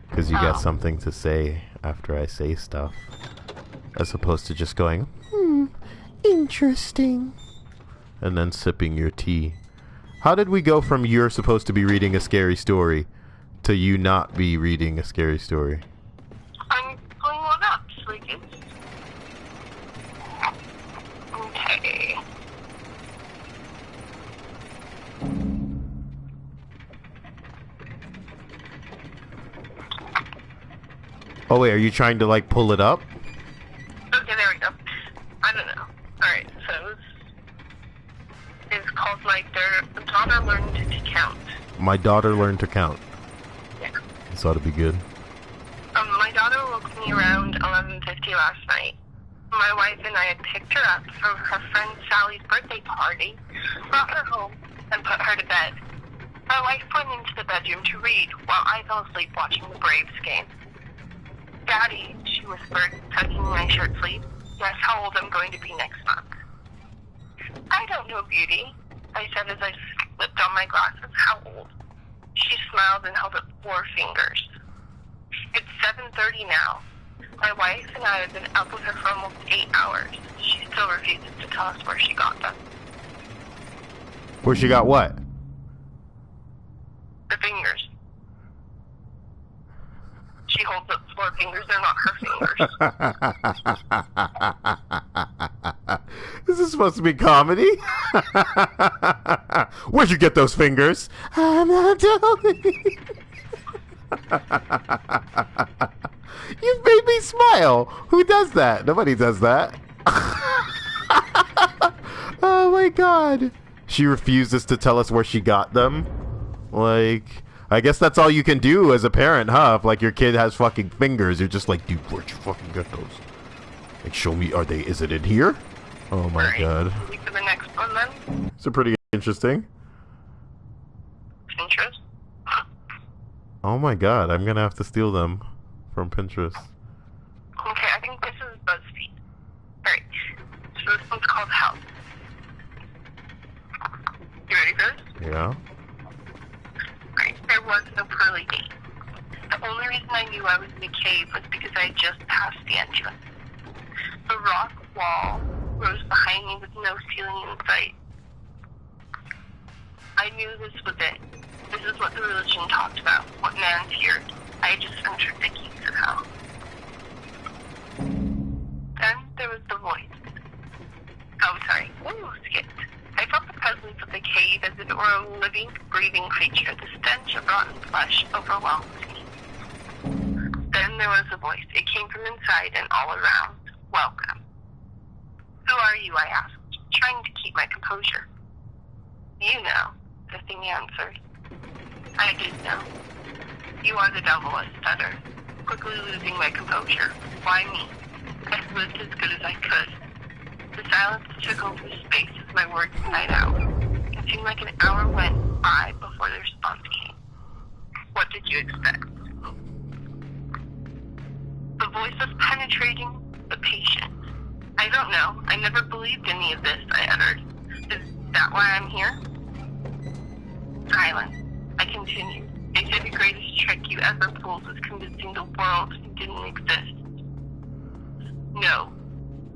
Because you got something to say after I say stuff. As opposed to just going, interesting. And then sipping your tea. How did we go from you're supposed to be reading a scary story to you not be reading a scary story? I'm pulling one up, so we can... Okay. Oh wait, are you trying to like pull it up? Okay, there we go. I don't know. Alright, so it's called like their daughter learns My daughter learned to count. Yeah. This ought to be good. My daughter woke me around 11:50 last night. My wife and I had picked her up from her friend Sally's birthday party, brought her home, and put her to bed. My wife went into the bedroom to read while I fell asleep watching the Braves game. Daddy, she whispered, tugging my shirt sleeve, guess how old I'm going to be next month. I don't know, Beauty, I said as I slipped on my glasses. How old? She smiled and held up 4 fingers. It's 7:30 now. My wife and I have been up with her for almost 8 hours. She still refuses to tell us where she got them. Where she got what? The fingers. She holds up 4 fingers. They're not her fingers. This is supposed to be comedy. Where'd you get those fingers? I'm not telling you. You've made me smile. Who does that? Nobody does that. Oh my god. She refuses to tell us where she got them. Like, I guess that's all you can do as a parent, huh? If like your kid has fucking fingers, you're just like, dude, where'd you fucking get those? Like, show me, is it in here? Oh my god. Ready for the next one then? It's pretty interesting. Pinterest. Oh my god, I'm gonna have to steal them from Pinterest. Okay, I think this is BuzzFeed. Alright, so this one's called House. You ready for this? Yeah. Right, there was no pearly gate. The only reason I knew I was in a cave was because I had just passed the entrance. The rock wall rose behind me with no ceiling in sight. I knew this was it. This is what the religion talked about, what man feared. I had just entered the gates of hell. Then there was the voice. Oh, sorry. Ooh, skipped. I felt the presence of the cave as if it were a living, breathing creature. The stench of rotten flesh overwhelmed me. Then there was a voice. It came from inside and all around. Welcome. Who are you? I asked, trying to keep my composure. You know, the thing answered. I did know. You are the devil, I stuttered, quickly losing my composure. Why me? I lived as good as I could. The silence took over space as my words died out. It seemed like an hour went by before the response came. What did you expect? The voice was penetrating, but patient. I don't know. I never believed any of this, I uttered. Is that why I'm here? Silence. I continued. They say the greatest trick you ever pulled was convincing the world you didn't exist. No.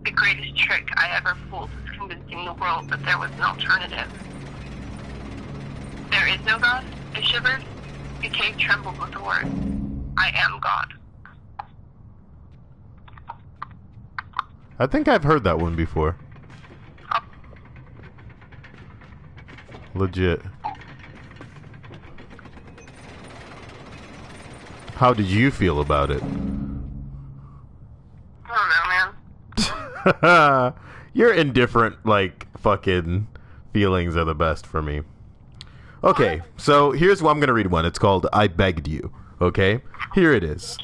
The greatest trick I ever pulled was convincing the world that there was an alternative. There is no God? I shivered. The cave trembled with the words. I am God. I think I've heard that one before. Oh. Legit. How did you feel about it? I don't know, man. Your indifferent, like, fucking feelings are the best for me. Okay, so here's what I'm gonna read one. It's called I Begged You. Okay? Here it is.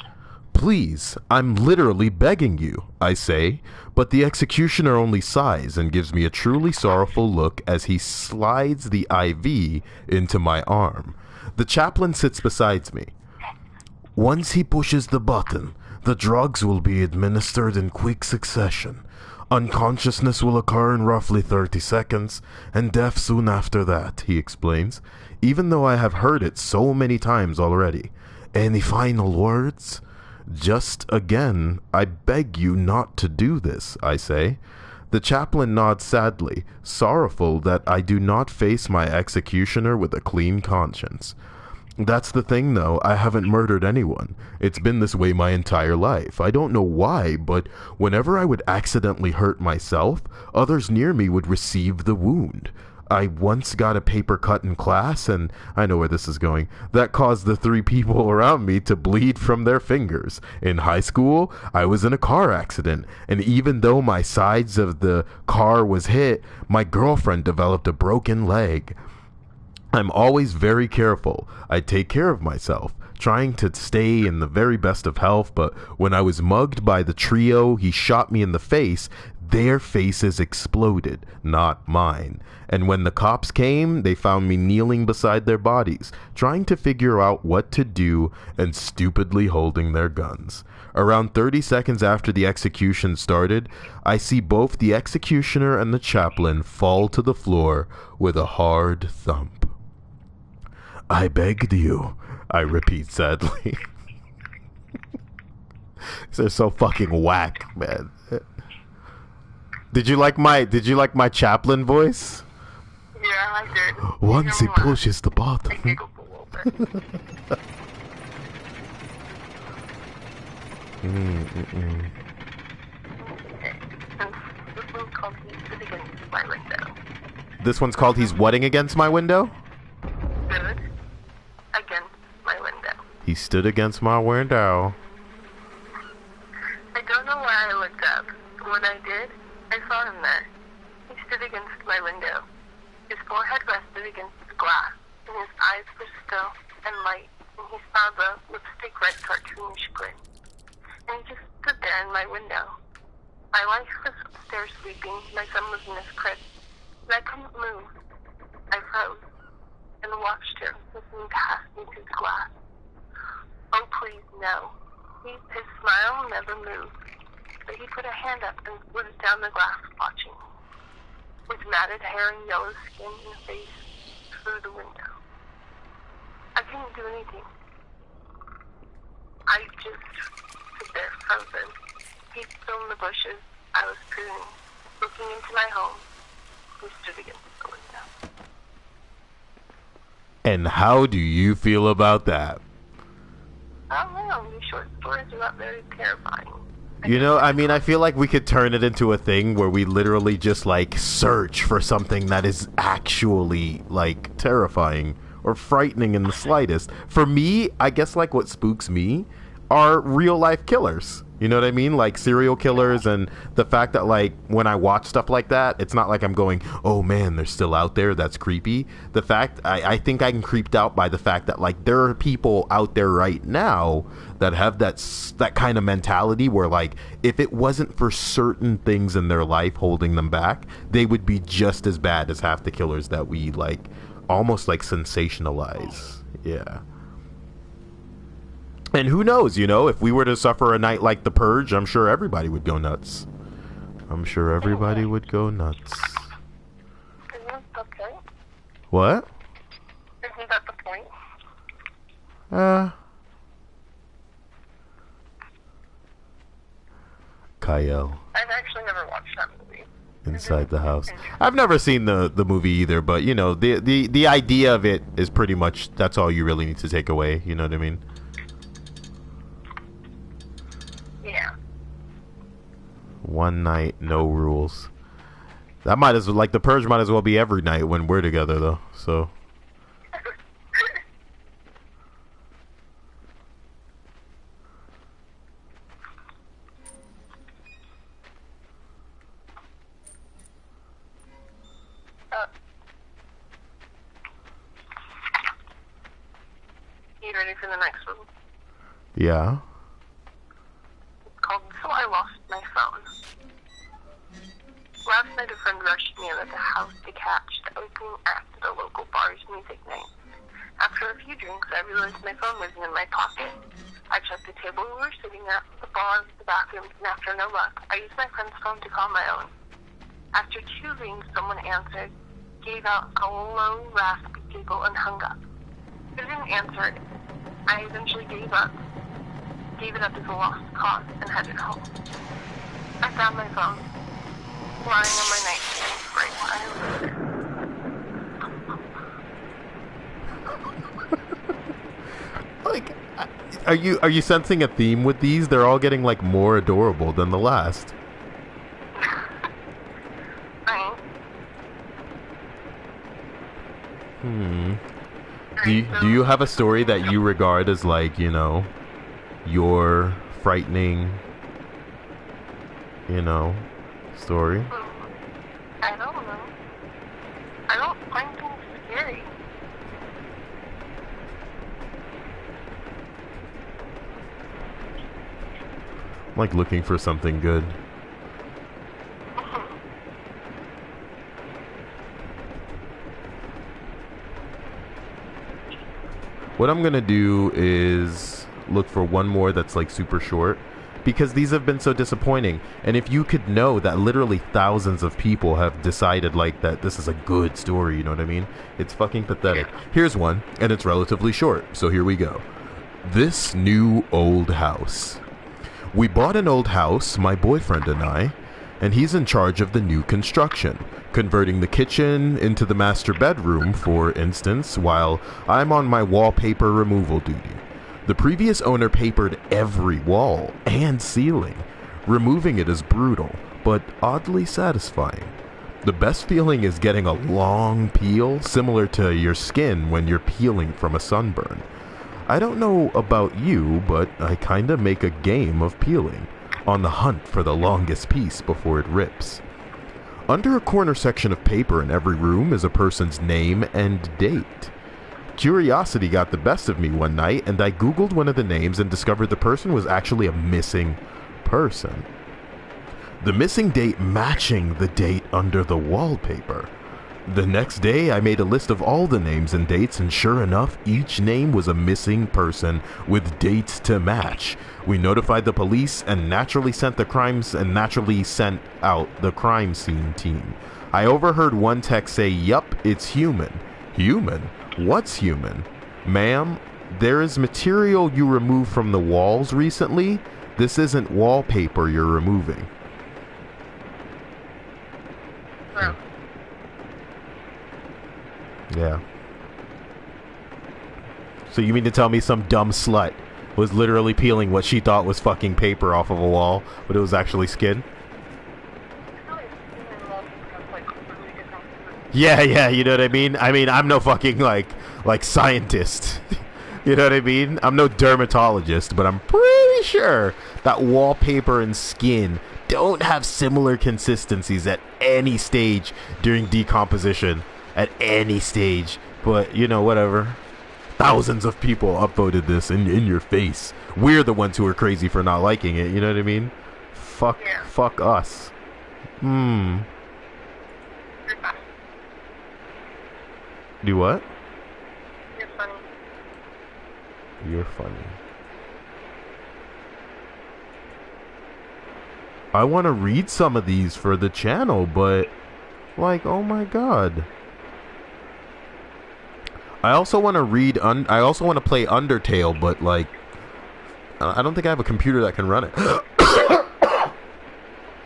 Please, I'm literally begging you, I say, but the executioner only sighs and gives me a truly sorrowful look as he slides the IV into my arm. The chaplain sits beside me. Once he pushes the button, the drugs will be administered in quick succession. Unconsciousness will occur in roughly 30 seconds, and death soon after that, he explains, even though I have heard it so many times already. Any final words? Just again, I beg you not to do this, I say. The chaplain nods sadly, sorrowful that I do not face my executioner with a clean conscience. That's the thing, though. I haven't murdered anyone. It's been this way my entire life. I don't know why, but whenever I would accidentally hurt myself, others near me would receive the wound. I once got a paper cut in class, and I know where this is going. That caused the 3 people around me to bleed from their fingers. In high school, I was in a car accident, and even though my sides of the car was hit, my girlfriend developed a broken leg. I'm always very careful. I take care of myself, trying to stay in the very best of health, but when I was mugged by the trio, he shot me in the face. Their faces exploded, not mine. And when the cops came, they found me kneeling beside their bodies, trying to figure out what to do and stupidly holding their guns. Around 30 seconds after the execution started, I see both the executioner and the chaplain fall to the floor with a hard thump. I begged you, I repeat sadly. They're so fucking whack, man. Did you like my chaplain voice? Yeah, I did. Once he pushes the bottom. I giggled a little bit. Okay. This one's called He Stood Against My Window. This one's called He's Wedding Against My Window? Stood against my window. He stood against my window. I don't know why I looked up. When I did, I saw him there. He stood against my window. His forehead rested against the glass, and his eyes were still and light, and he saw the lipstick red cartoonish grin. And he just stood there in my window. My wife was upstairs sleeping, my son was in his crib, and I couldn't move. I froze, and watched him listening past me through the glass. Oh, please, no. His smile never moved, but he put a hand up and slid down the glass, watching me. With matted hair and yellow skin and face through the window. I couldn't do anything. I just stood there frozen. He's still in the bushes. I was pruning, looking into my home. He stood against the window. And how do you feel about that? I don't know. These short stories are not very terrifying. You know, I mean, I feel like we could turn it into a thing where we literally just, like, search for something that is actually, like, terrifying or frightening in the slightest. For me, I guess, like, what spooks me are real-life killers. You know what I mean? Like, serial killers, and the fact that, like, when I watch stuff like that, it's not like I'm going, oh, man, they're still out there. That's creepy. The fact, I think I'm creeped out by the fact that, like, there are people out there right now that have that kind of mentality where, like, if it wasn't for certain things in their life holding them back, they would be just as bad as half the killers that we, like, almost, like, sensationalize. Yeah. And who knows, you know, if we were to suffer a night like The Purge, I'm sure everybody would go nuts. I'm sure everybody would go nuts. Isn't that the point? What? Isn't that the point? Cyael. I've actually never watched that movie. Inside the House. I've never seen the movie either, but, you know, the idea of it is pretty much, that's all you really need to take away, you know what I mean? Yeah. One night, no rules. That might as well, like, The Purge might as well be every night when we're together, though, so. You ready for the next one? Yeah. It's called So I Lost My Phone. Last night a friend rushed me in at the house to catch the opening act at a local bar's music night. After a few drinks, I realized my phone wasn't in my pocket. I checked the table we were sitting at, the bar, the bathroom, and after no luck, I used my friend's phone to call my own. After 2 rings, someone answered, gave out a low, raspy giggle, and hung up. I didn't answer it. I eventually gave it up as a lost cause, and headed home. I found my phone, lying on my nightstand right when I was there. Like, are you sensing a theme with these? They're all getting, like, more adorable than the last. Do you have a story that you regard as, like, you know, your frightening, you know, story? I don't know. I don't find things scary. I'm like looking for something good. What I'm gonna do is look for one more that's like super short, because these have been so disappointing. And if you could know that literally thousands of people have decided like that this is a good story, you know what I mean? It's fucking pathetic. Here's one, and it's relatively short, so here we go. This new old house. We bought an old house, my boyfriend and I, and he's in charge of the new construction, converting the kitchen into the master bedroom, for instance, while I'm on my wallpaper removal duty. The previous owner papered every wall and ceiling. Removing it is brutal, but oddly satisfying. The best feeling is getting a long peel, similar to your skin when you're peeling from a sunburn. I don't know about you, but I kinda make a game of peeling, on the hunt for the longest piece before it rips. Under a corner section of paper in every room is a person's name and date. Curiosity got the best of me one night, and I googled one of the names and discovered the person was actually a missing person. The missing date matching the date under the wallpaper. The next day, I made a list of all the names and dates, and sure enough, each name was a missing person with dates to match. We notified the police and naturally sent out the crime scene team. I overheard one text say, "Yup, it's human." Human? What's human? Ma'am, there is material you removed from the walls recently. This isn't wallpaper you're removing. Well. Yeah. So you mean to tell me some dumb slut was literally peeling what she thought was fucking paper off of a wall, but it was actually skin? Yeah, you know what I mean? I'm no fucking like scientist. You know what I mean? I'm no dermatologist, but I'm pretty sure that wallpaper and skin don't have similar consistencies at any stage during decomposition. At any stage. But, you know, whatever. Thousands of people upvoted this in your face. We're the ones who are crazy for not liking it, you know what I mean? Fuck us. Do what? You're funny. You're funny. I want to read some of these for the channel, but like, oh my god. I also want to I also want to play Undertale, but like, I don't think I have a computer that can run it.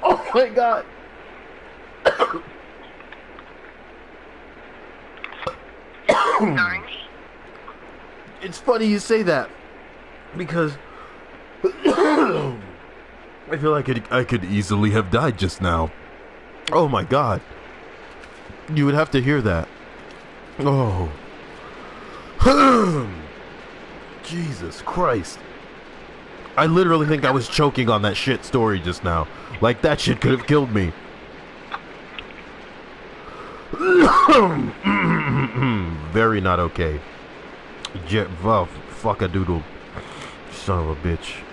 Oh my god. Sorry. It's funny you say that, because I feel like I could easily have died just now. Oh my god. You would have to hear that. Oh. Jesus Christ. I literally think I was choking on that shit story just now. Like, that shit could have killed me. Very not okay. Fuck a doodle. Son of a bitch.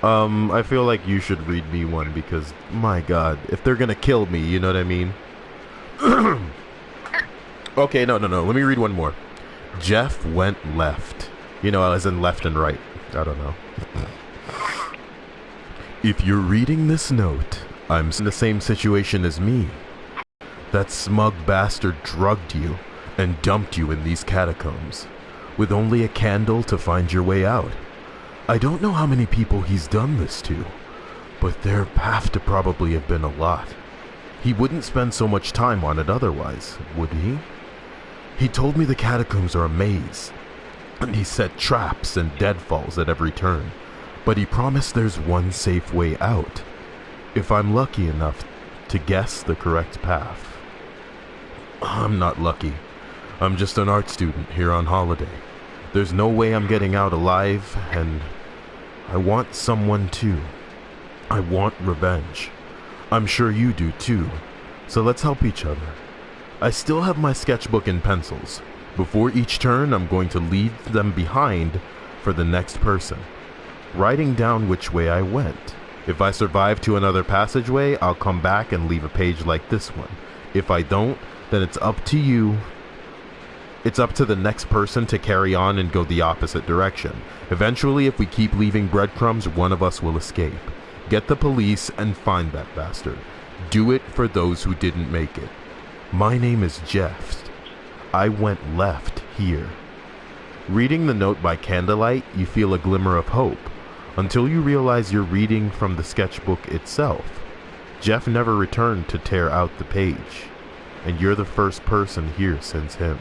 I feel like you should read me one, because, my god, if they're gonna kill me, you know what I mean? Okay, no. Let me read one more. Jeff went left. You know, as in left and right. I don't know. If you're reading this note, I'm in the same situation as me. That smug bastard drugged you and dumped you in these catacombs, with only a candle to find your way out. I don't know how many people he's done this to, but there have to probably have been a lot. He wouldn't spend so much time on it otherwise, would he? He told me the catacombs are a maze, and he set traps and deadfalls at every turn, but he promised there's one safe way out, if I'm lucky enough to guess the correct path. I'm not lucky. I'm just an art student here on holiday. There's no way I'm getting out alive, and I want someone too. I want revenge. I'm sure you do too, so let's help each other. I still have my sketchbook and pencils. Before each turn, I'm going to leave them behind for the next person. writing down which way I went. If I survive to another passageway, I'll come back and leave a page like this one. If I don't, then it's up to you. It's up to the next person to carry on and go the opposite direction. Eventually, if we keep leaving breadcrumbs, one of us will escape. Get the police and find that bastard. Do it for those who didn't make it. My name is Jeff. I went left here. Reading the note by candlelight, you feel a glimmer of hope, until you realize you're reading from the sketchbook itself. Jeff never returned to tear out the page, and you're the first person here since him.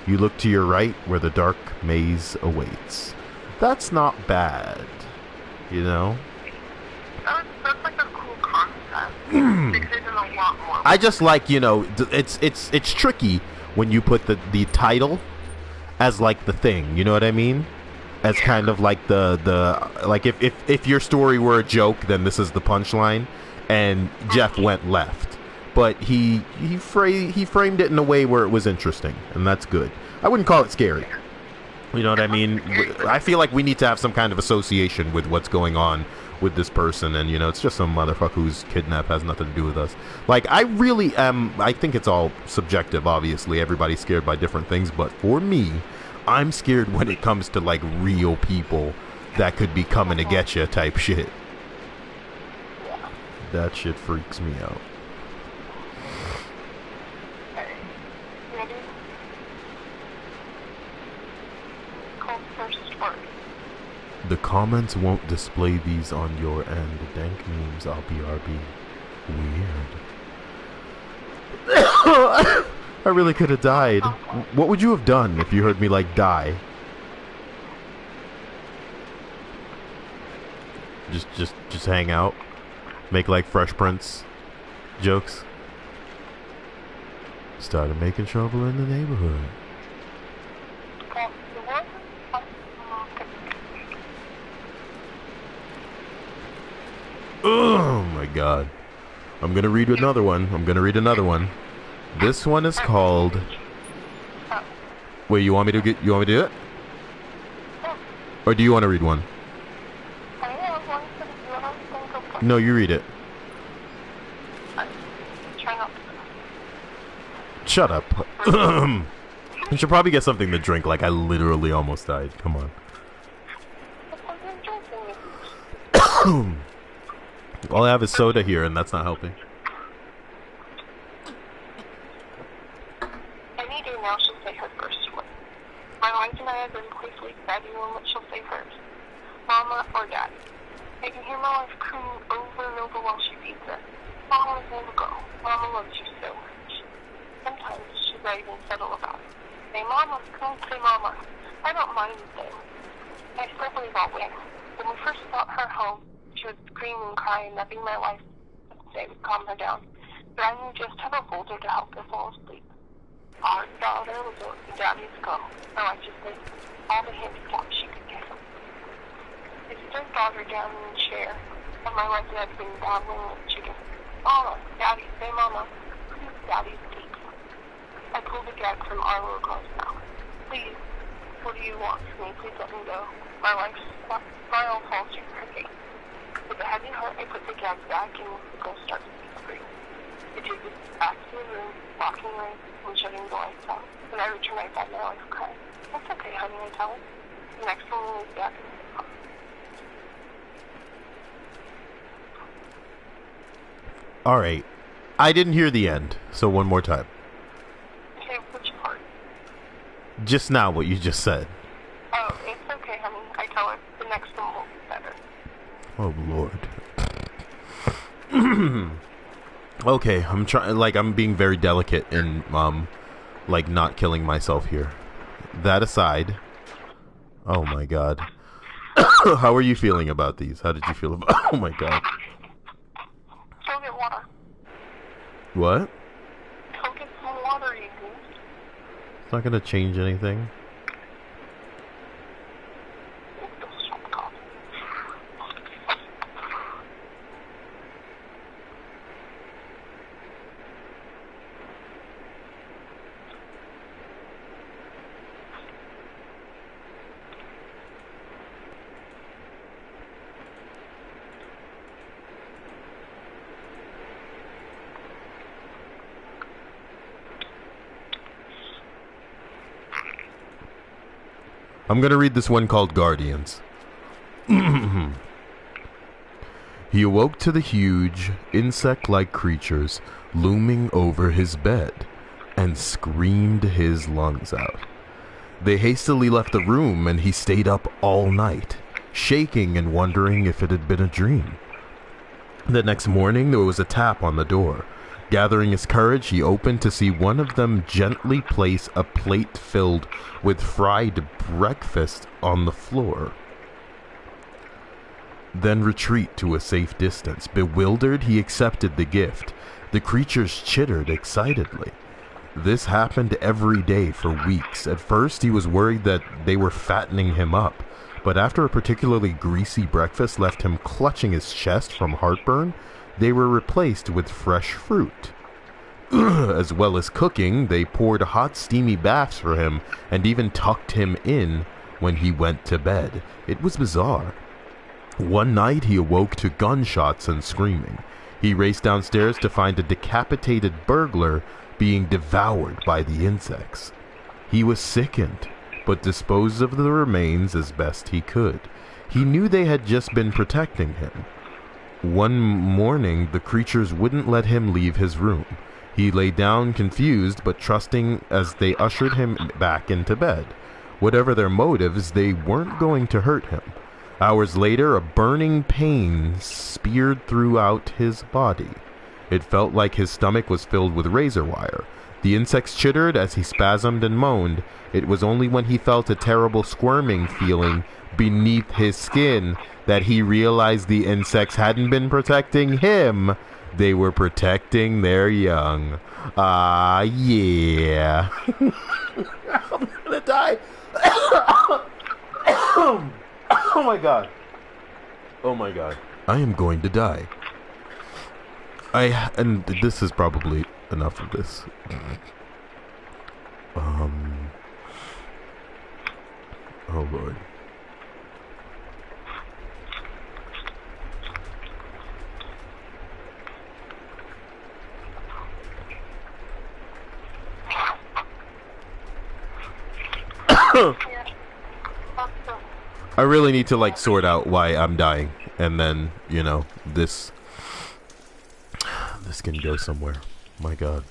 You look to your right where the dark maze awaits. That's not bad, you know? That's like a cool concept. There isn't a lot more. I just like, you know, it's tricky when you put the title as like the thing, you know what I mean? As kind of like the like if your story were a joke, then this is the punchline, and Jeff went left. But he framed it in a way where it was interesting, and that's good. I wouldn't call it scary. You know what I mean? I feel like we need to have some kind of association with what's going on with this person, and you know, it's just some motherfucker who's kidnapped, has nothing to do with us. Like, I really am. I think it's all subjective. Obviously, everybody's scared by different things, but for me, I'm scared when it comes to like real people that could be coming to get you type shit. That shit freaks me out. The comments won't display these on your end. Dank memes, I'll BRB. Weird. I really could have died. What would you have done if you heard me, like, die? Just hang out? Make, like, Fresh Prince jokes? Started making trouble in the neighborhood. Oh my god. I'm gonna read another one. This one is called... Wait, you want me to do it? Or do you want to read one? No, you read it. Shut up. You should probably get something to drink, like I literally almost died. Come on. All I have is soda here, and that's not helping. Any day now she'll say her first word. My wife and I have been closely deciding on what she'll say first. Mama or Daddy. I can hear my wife crooning over and over while she feeds us. Mama won't go. Mama loves you so much. Sometimes she's not even subtle about it. Say Mama, come say Mama. I don't mind though. I still believe I'll win. When we first brought her home, she would scream and cry, and nothing my wife would say would calm her down. But I knew just how to hold her to help her fall asleep. Our daughter was a Daddy's girl. My wife just made all the handicaps she could get her. I stood daughter down in the chair, and my wife had been battling with chicken. Mama, Daddy, say Mama. Please, Daddy, speak. I pulled the gag from our little girl's mouth. Please, what do you want from me? Please let me go. My wife's smile falls from her face. With a heavy heart, I put the gag back and the girl starts to scream. I take it back to the room, locking her and shutting the lights off. When I return, I find my wife crying. That's okay, honey, I tell her. The next one was back in the car. Alright. I didn't hear the end, so one more time. Okay, which part? Just now, what you just said. Oh, it's okay, honey. I tell her. The next one will be better. Oh, Lord. Okay, I'm trying, like, I'm being very delicate in, like, not killing myself here. That aside, oh my god. How are you feeling about these? How did you feel about, oh my god. Go get water. What? Go get some water, you goose. It's not gonna change anything. I'm gonna read this one called Guardians. He awoke to the huge, insect-like creatures looming over his bed and screamed his lungs out. They hastily left the room and he stayed up all night, shaking and wondering if it had been a dream. The next morning there was a tap on the door. Gathering his courage, he opened to see one of them gently place a plate filled with fried breakfast on the floor, then retreat to a safe distance. Bewildered, he accepted the gift. The creatures chittered excitedly. This happened every day for weeks. At first, he was worried that they were fattening him up, but after a particularly greasy breakfast left him clutching his chest from heartburn, they were replaced with fresh fruit. As well as cooking, they poured hot, steamy baths for him and even tucked him in when he went to bed. It was bizarre. One night, he awoke to gunshots and screaming. He raced downstairs to find a decapitated burglar being devoured by the insects. He was sickened, but disposed of the remains as best he could. He knew they had just been protecting him. One morning, the creatures wouldn't let him leave his room. He lay down confused, but trusting as they ushered him back into bed. Whatever their motives, they weren't going to hurt him. Hours later, a burning pain speared throughout his body. It felt like his stomach was filled with razor wire. The insects chittered as he spasmed and moaned. It was only when he felt a terrible squirming feeling beneath his skin that he realized the insects hadn't been protecting him. They were protecting their young. Ah, yeah. I'm gonna die. Oh my god. I am going to die. And this is probably enough of this. Oh lord. I really need to like sort out why I'm dying, and then, you know, this can go somewhere. My god.